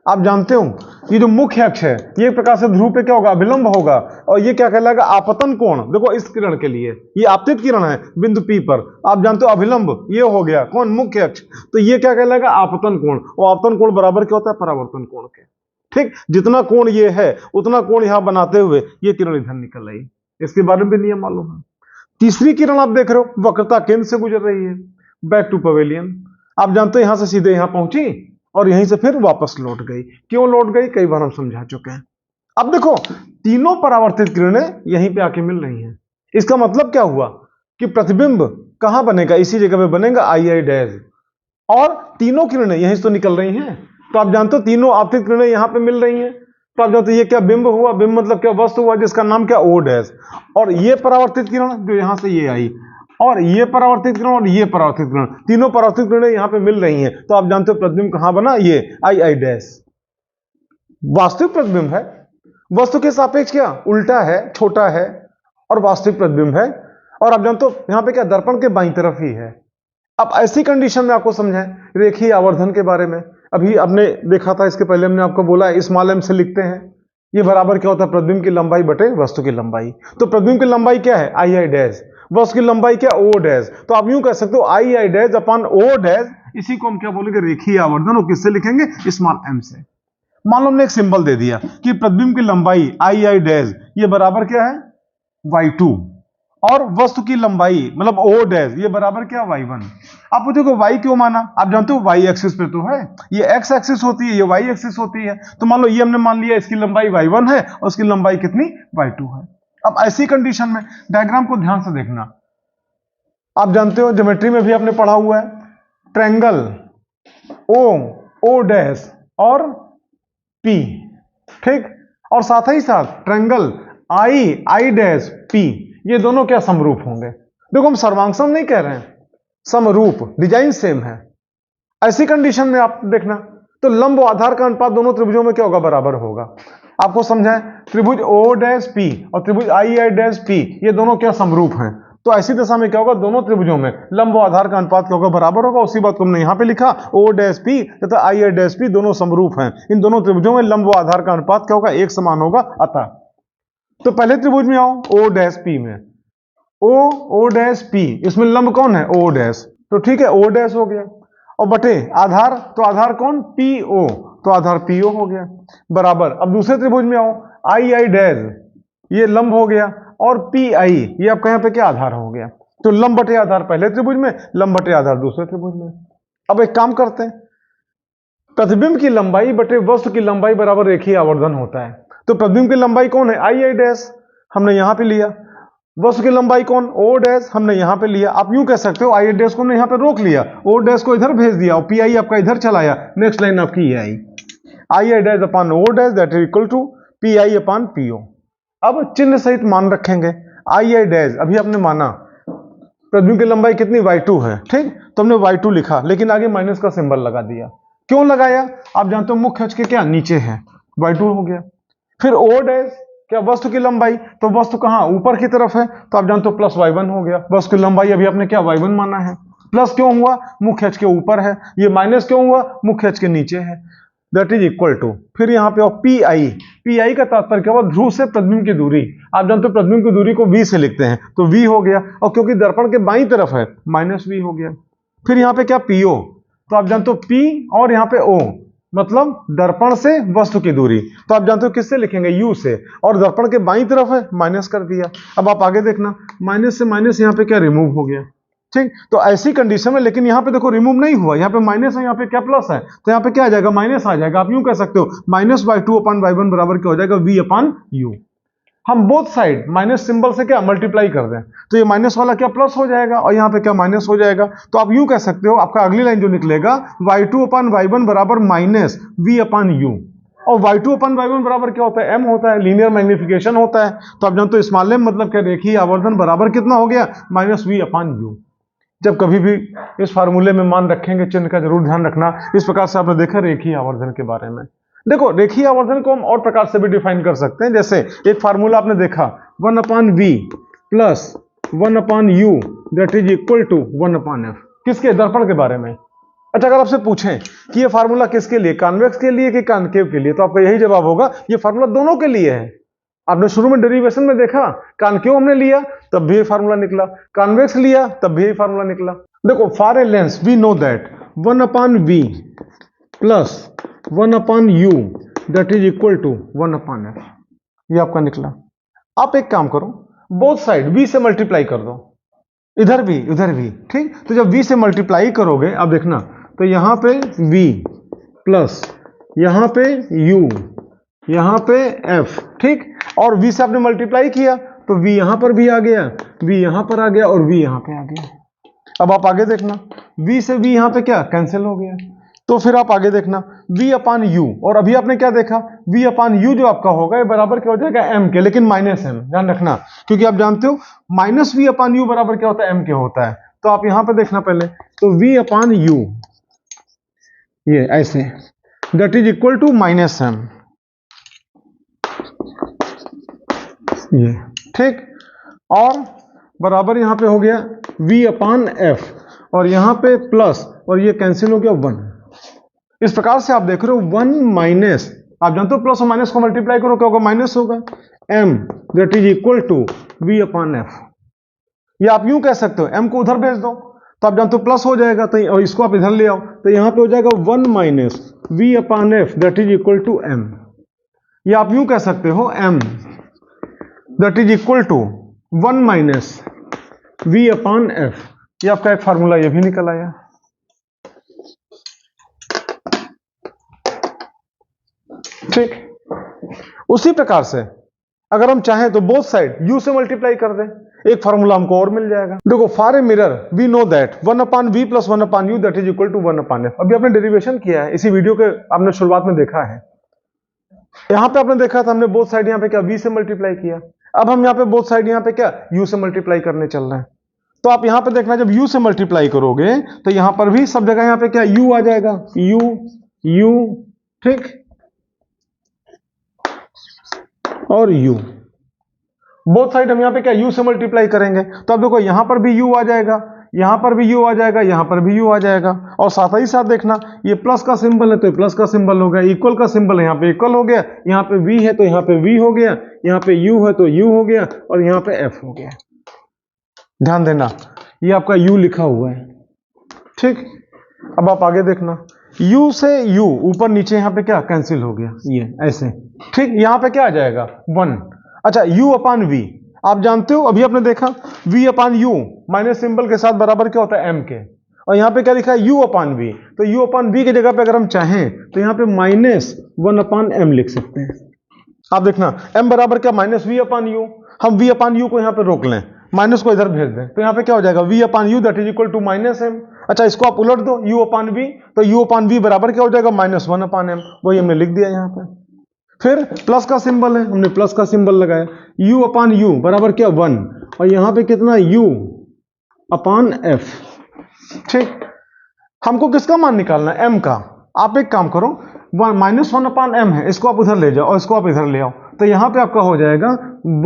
आप जानते हो ये जो मुख्य अक्ष है ये प्रकार से ध्रुव पे क्या होगा? अभिलंब होगा, और ये क्या कहलाएगा? आपतन कोण। देखो इस किरण के लिए ये आपतित किरण है बिंदु P पर, आप जानते हो अभिलंब ये हो गया कौन? मुख्य अक्ष। तो ये क्या कहलाएगा? आपतन कोण। और आपतन कोण बराबर क्या होता है? परावर्तन कोण के। ठीक, जितना कोण ये है उतना कोण यहां बनाते हुए ये किरण इधर निकल रही, इसके बारे में भी नियम मालूम है। तीसरी किरण आप देख रहे हो वक्रता केंद्र से गुजर रही है, बैक टू पवेलियन। आप जानते हो यहां से सीधे यहां पहुंची और यहीं से फिर वापस लौट गई। क्यों लौट गई? कई बार हम समझा चुके हैं। अब देखो तीनों परावर्तित किरणें यहीं पे आके मिल रही हैं। इसका मतलब क्या हुआ कि प्रतिबिंब कहां बनेगा? इसी जगह पे बनेगा, आई आई डैश। और तीनों किरणें यहीं से तो निकल रही हैं, तो आप जानते हो तीनों आपतित किरणें यहां पे मिल रही हैं, तो आप जानते हो ये क्या? बिंब हुआ। बिंब मतलब क्या? वस्तु हुआ जिसका नाम क्या? O dash. और ये परावर्तित किरण जो यहां से ये आई, और ये परावर्तित किरण और ये परावर्तित किरण, तीनों परावर्तित किरणें यहां पे मिल रही हैं, तो आप जानते हो प्रतिबिंब कहां बना? ये आई आई डैश। वास्तविक प्रतिबिंब है, वस्तु के सापेक्ष क्या? उल्टा है, छोटा है, और वास्तविक प्रतिबिंब है। और आप जानते हो यहां पे क्या? दर्पण के बाईं तरफ ही है। अब ऐसी कंडीशन में आपको समझाएं रेखीय आवर्धन के बारे में। अभी आपने देखा था, इसके पहले हमने आपको बोला स्मॉल m से लिखते हैं, ये बराबर क्या होता है? प्रतिबिंब की लंबाई बटे वस्तु की लंबाई। तो प्रतिबिंब की लंबाई क्या है? I I dash. वस्तु की लंबाई क्या? O dash. तो आप यूं कह सकते हो I I dash upon O dash, इसी को हम क्या बोलेंगे? रेखीय आवर्धन। और किससे लिखेंगे? स्मॉल m से। मान लो हमने एक सिंबल दे दिया कि प्रतिबिंब की लंबाई आई आई डैश ये बराबर क्या है? y2, और वस्तु की लंबाई मतलब ओ डैश ये बराबर क्या? y1। आप पूछोगे y क्यों माना? आप जानते हो y एक्सिस पे तो है, ये x एक्सिस होती है, ये y एक्सिस होती है। तो मान लो ये हमने मान लिया इसकी लंबाई y1 है और उसकी लंबाई कितनी? y2 है। अब ऐसी कंडीशन में डायग्राम को ध्यान से देखना। आप जानते हो ज्योमेट्री में भी आपने पढ़ा हुआ है, ट्रायंगल ओ डैश और P, ठीक, और साथ ही साथ ट्रायंगल आई डैश P, ये दोनों क्या? समरूप होंगे। देखो हम सर्वांग नहीं कह रहे हैं, समरूप, डिजाइन सेम है। ऐसी कंडीशन में आप देखना तो लंब और आधार का अनुपात दोनों त्रिभुजों में क्या होगा? बराबर होगा। आपको समझाएं, त्रिभुज ओ डैश पी और त्रिभुज आई आई डैश पी ये दोनों क्या समरूप हैं। तो ऐसी दशा में क्या होगा, दोनों त्रिभुजों में लंब व आधार का अनुपात क्या होगा, बराबर होगा। उसी बात को हमने यहां पे लिखा, ओ डैश पी तथा आई आई डैश पी दोनों समरूप हैं। इन दोनों त्रिभुजों में लंब व आधार का अनुपात क्या होगा, एक समान होगा। अतः तो पहले त्रिभुज में आओ, ओ डैश पी में, ओ डैश पी, इसमें लंब कौन है, ओ डैश, तो ठीक है ओ डैश हो गया। और बटे आधार, तो आधार कौन, पी ओ, तो आधार पी ओ हो गया, बराबर। अब दूसरे त्रिभुज में आओ, आई आई डैश, ये लंब हो गया, और पी आई ये आपका यहाँ पे क्या आधार हो गया। तो लंब बटे आधार पहले त्रिभुज में, लंब बटे आधार दूसरे त्रिभुज में। अब एक काम करते हैं, प्रतिबिंब की लंबाई बटे वस्तु की लंबाई बराबर रेखीय आवर्धन होता है। तो प्रतिबिंब की लंबाई कौन है, आई आई डैश, हमने यहां पे लिया। वस्तु की लंबाई कौन, ओ डैश, हमने यहां पे लिया। आप यूं कह सकते हो, आई डैश को हमने यहां पे रोक लिया, ओ डैश को इधर भेज दिया और पी आई आपका इधर चलाया। नेक्स्ट लाइन आपकी ये I I dash upon O dash that is equal to P I upon P O. अब चिन्ह सहित मान रखेंगे, आई आई डैश अभी आपने माना प्रतिबिंब की लंबाई कितनी, y2 है, ठीक, तो हमने y2 लिखा, लेकिन आगे माइनस का सिंबल लगा दिया। क्यों लगाया, आप जानते हो मुख्य अक्ष के क्या नीचे है, y2 हो गया। फिर o डैश क्या, वस्तु की लंबाई, तो वस्तु कहां, ऊपर की तरफ है, तो आप जानते हो प्लस y1 हो गया। वस्तु की लंबाई अभी आपने क्या y1 माना है, प्लस क्यों हुआ, मुख्य अक्ष के ऊपर है, ये माइनस क्यों हुआ, मुख्य अक्ष के नीचे है, दैट इज इक्वल टू, फिर यहां पे पी आई, पी आई का तात्पर्य क्या हुआ, ध्रुव से प्रतिबिंब की दूरी। आप जानते हो प्रतिबिंब की दूरी को v से लिखते हैं, तो v हो गया, और क्योंकि दर्पण के बाईं तरफ है माइनस v हो गया। फिर यहां पे क्या, पीओ, तो आप जानते हो p और यहां पे o मतलब दर्पण से वस्तु की दूरी, तो आप जानते हो किससे लिखेंगे, u से, और दर्पण के बाईं तरफ है माइनस कर दिया। अब आप आगे देखना, माइनस से माइनस यहां पे क्या रिमूव हो गया, ठीक। तो ऐसी कंडीशन में, लेकिन यहां पे देखो रिमूव नहीं हुआ, यहां पे माइनस है, यहां पे क्या प्लस है, तो यहां पे क्या आ जाएगा, माइनस आ जाएगा। आप यूं कह सकते हो माइनस y2 अपॉन y1 बराबर क्या हो जाएगा, v अपॉन u। हम बोथ साइड माइनस सिंबल से क्या मल्टीप्लाई कर दें, तो ये माइनस वाला क्या प्लस हो जाएगा, और यहाँ पे क्या माइनस हो जाएगा। तो आप यूं कह सकते हो, आपका अगली लाइन जो निकलेगा, y2 अपॉन y1 बराबर माइनस v अपॉन u, और y2 अपॉन y1 बराबर क्या होता है, m होता है, लीनियर मैग्निफिकेशन होता है। तो आप जानते हो स्मॉल m मतलब क्या, रेखीय आवर्धन बराबर कितना हो गया, माइनस v अपॉन u। जब कभी भी इस फार्मूले में मान रखेंगे, चिन्ह का जरूर ध्यान रखना। इस प्रकार से आपने देखा रेखीय आवर्धन के बारे में। देखो रेखीय आवर्धन को हम और प्रकार से भी डिफाइन कर सकते हैं, जैसे एक फार्मूला आपने देखा 1 upon v plus 1 upon u that is equal to 1 upon f, किसके, दर्पण के बारे में। अच्छा, अगर आपसे पूछें कि ये फार्मूला किसके लिए, कॉन्वेक्स के लिए कि कॉनकेव के लिए, तो आपका यही जवाब होगा, ये फार्मूला दोनों के लिए है। आपने शुरू में डेरिवेशन में देखा, कॉनकेव हमने लिया तब भी ये फार्मूला निकला, कॉन्वेक्स लिया तब भी ये फार्मूला निकला। देखो for a lens we know that 1 upon v plus 1 upon u that is equal to 1 upon f, ये आपका निकला। आप एक काम करो, बोथ साइड v से मल्टीप्लाई कर दो, इधर भी उधर भी, ठीक। तो जब v से मल्टीप्लाई करोगे, आप देखना, तो यहां पे v प्लस यहां पे u, यहां पे f, ठीक, और v से आपने मल्टीप्लाई किया तो v यहां पर भी आ गया, v यहां पर आ गया और v यहां पे आ गया। अब आप आगे देखना, v से v यहां पे क्या कैंसिल हो गया, तो फिर आप आगे देखना v अपान u, और अभी आपने क्या देखा, v अपान u जो आपका होगा ये बराबर क्या हो जाएगा m के, लेकिन माइनस m, ध्यान रखना, क्योंकि आप जानते हो माइनस v अपान u बराबर क्या होता है, m के होता है। तो आप यहां पे देखना पहले, तो v अपान u ये ऐसे that is equal to minus m, ये ठीक, और बराबर यहां पे हो गया v अपान f, और यहां पे प्लस, और ये कैंसिल हो गया 1। इस प्रकार से आप देख रहे हो 1 माइनस, आप जानते हो प्लस और माइनस को मल्टीप्लाई करो क्या होगा, माइनस होगा, m that is equal to v upon f। या आप यूं कह सकते हो m को उधर भेज दो, तो आप जानते हो प्लस हो जाएगा, तो और इसको आप इधर ले आओ, तो यहां पे हो जाएगा 1 minus v upon f that is equal to m। या आप यूं कह सकते हो m that is equal to 1 minus v upon f। ये आपका एक फार्मूला ये भी निकल आया। ठीक, उसी प्रकार से अगर हम चाहें तो बोथ साइड u से मल्टीप्लाई कर दें, एक फार्मूला हमको और मिल जाएगा। देखो for a mirror we know that 1 upon v plus 1 upon u that is equal to 1 upon f। अभी आपने डेरिवेशन किया है, इसी वीडियो के आपने शुरुआत में देखा है। यहां पे आपने देखा था हमने बोथ साइड यहां पे क्या v से मल्टीप्लाई किया, अब हम यहां पे बोथ साइड यहां पे क्या u से मल्टीप्लाई करने चल रहे हैं। तो आप यहां पे देखना, जब u से मल्टीप्लाई करोगे तो यहां पर भी सब जगह यहां पे क्या u आ जाएगा, u, ठीक। और u, बोथ साइड हम यहाँ पे क्या u से मल्टीप्लाई करेंगे, तो अब देखो यहाँ पर भी u आ जाएगा, यहाँ पर भी u आ जाएगा, यहाँ पर भी u आ जाएगा, और साथ ही साथ देखना ये प्लस का सिंबल है तो प्लस का सिंबल हो गया, इक्वल का सिंबल है यहाँ पे इक्वल हो गया, यहाँ पे v है तो यहाँ पे v हो गया, यहाँ पे u है तो u हो गया, और यहाँ पे f हो गया। ध्यान देना ये आपका u लिखा हुआ है, ठीक। अब आप आगे देखना, u से u ऊपर नीचे यहाँ पे क्या कैंसिल हो गया, ये ऐसे, ठीक। यहाँ पे क्या आ जाएगा 1। अच्छा u अपान v, आप जानते हो अभी आपने देखा v upon u minus symbol के साथ बराबर क्या होता है m के, और यहाँ पे क्या लिखा है u अपान v, तो u अपान v की जगह पे अगर हम चाहें तो यहाँ पे -1 अपान m लिख सकते हैं। आप देखना m बराबर क्या -v अपान u, हम v अपान u को यहाँ पे रोक लें, माइनस को इधर भेज दें, तो यहाँ पे क्या हो जाएगा v upon u that is equal to -m। अच्छा इसको आप उलट दो u अपान v, तो u अपान v बराबर क्या हो जाएगा -1 अपान m, वही हमने लिख दिया यहाँ पे। फिर प्लस का सिंबल है, हमने प्लस का सिंबल लगाया, u अपान u बराबर क्या 1, और यहाँ पे कितना u अपान f, ठीक। हमको किसका मान निकालना है, m का। आप एक काम करो, -1 अपान m है, इसको आप उधर ले जाओ और इसको आप इधर ले आओ, तो यहाँ पे आपका हो जाएगा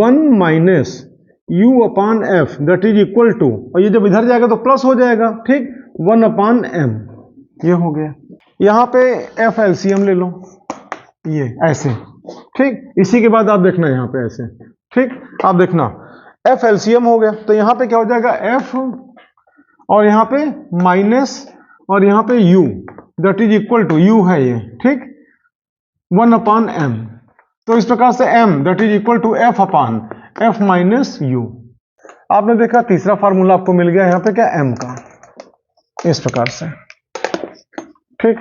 1 minus u upon f that is equal to, और ये जब इधर जाएगा तो प्लस हो जाएगा, ठीक, 1 अपान m, ये हो गया। यहाँ पे f एलसीएम ले लो, ये ऐसे, ठीक। इसी के बाद आप देखना यहाँ पे ऐसे, ठीक। आप देखना f एलसीएम हो गया, तो यहाँ पे क्या हो जाएगा f, और यहाँ पे माइनस, और यहाँ पे u that is equal to, u है ये, ठीक, 1 अपान m। तो इस प्रकार से m that is equal to f upon f minus u। आपने देखा तीसरा फार्मूला आपको मिल गया यहाँ पे क्या m का, इस प्रकार से, ठीक।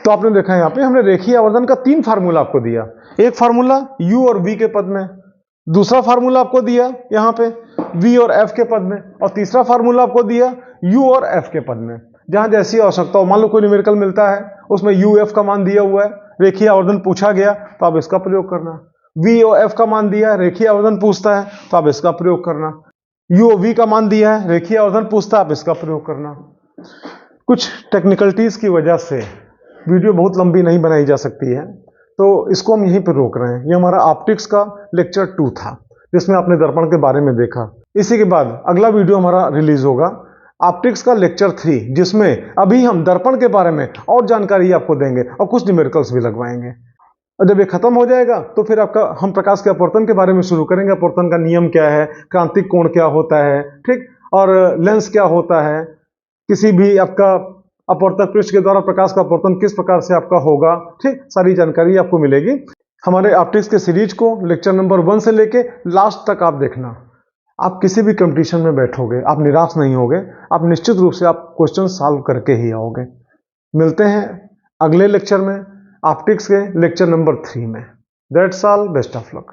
तो आपने देखा यहाँ पे हमने रेखीय आवर्धन का 3 फार्मूला आपको दिया, एक फार्मूला u और v के पद में, दूसरा फार्मूला आपको दिया यहाँ पे v और f के पद में, और तीसरा फार्मूला आपको दिया u और f के पद में। जहां जैसी आवश्यकता हो, मान लो कोई न्यूमेरिकल मिलता है उसमें u f का मान दिया हुआ है, रेखीय आवर्धन पूछा गया तो आप इसका प्रयोग करना, v और f का मान दिया है, रेखीय आवर्धन पूछता है तो आप इसका प्रयोग करना, u और v का मान दिया है, रेखीय आवर्धन पूछता है, आप इसका प्रयोग करना। कुछ टेक्निकलिटीज की वजह से वीडियो बहुत लंबी नहीं बनाई जा सकती है, तो इसको हम यहीं पर रोक रहे हैं। ये हमारा ऑप्टिक्स का लेक्चर 2 था, जिसमें आपने दर्पण के बारे में देखा। इसी के बाद अगला वीडियो हमारा रिलीज होगा ऑप्टिक्स का लेक्चर 3, जिसमें अभी हम दर्पण के बारे में और जानकारी आपको देंगे और कुछ न्यूमेरिकल्स भी लगवाएंगे। और जब ये खत्म हो जाएगा तो फिर आपका हम प्रकाश के अपवर्तन के बारे में शुरू करेंगे। अपवर्तन का नियम क्या है, क्रांतिक कोण क्या होता है, ठीक, और लेंस क्या होता है, किसी भी आपका अपवर्तक पृष्ठ के द्वारा प्रकाश का अपवर्तन किस प्रकार से आपका होगा, ठीक, सारी जानकारी आपको मिलेगी। हमारे ऑप्टिक्स के सीरीज को लेक्चर नंबर 1 से लेके लास्ट तक आप देखना। आप किसी भी कंपटीशन में बैठोगे आप निराश नहीं होगे, आप निश्चित रूप से आप क्वेश्चन सॉल्व करके ही आओगे। मिलते हैं अगले लेक्चर में ऑप्टिक्स के लेक्चर नंबर 3 में। That's all, best of luck.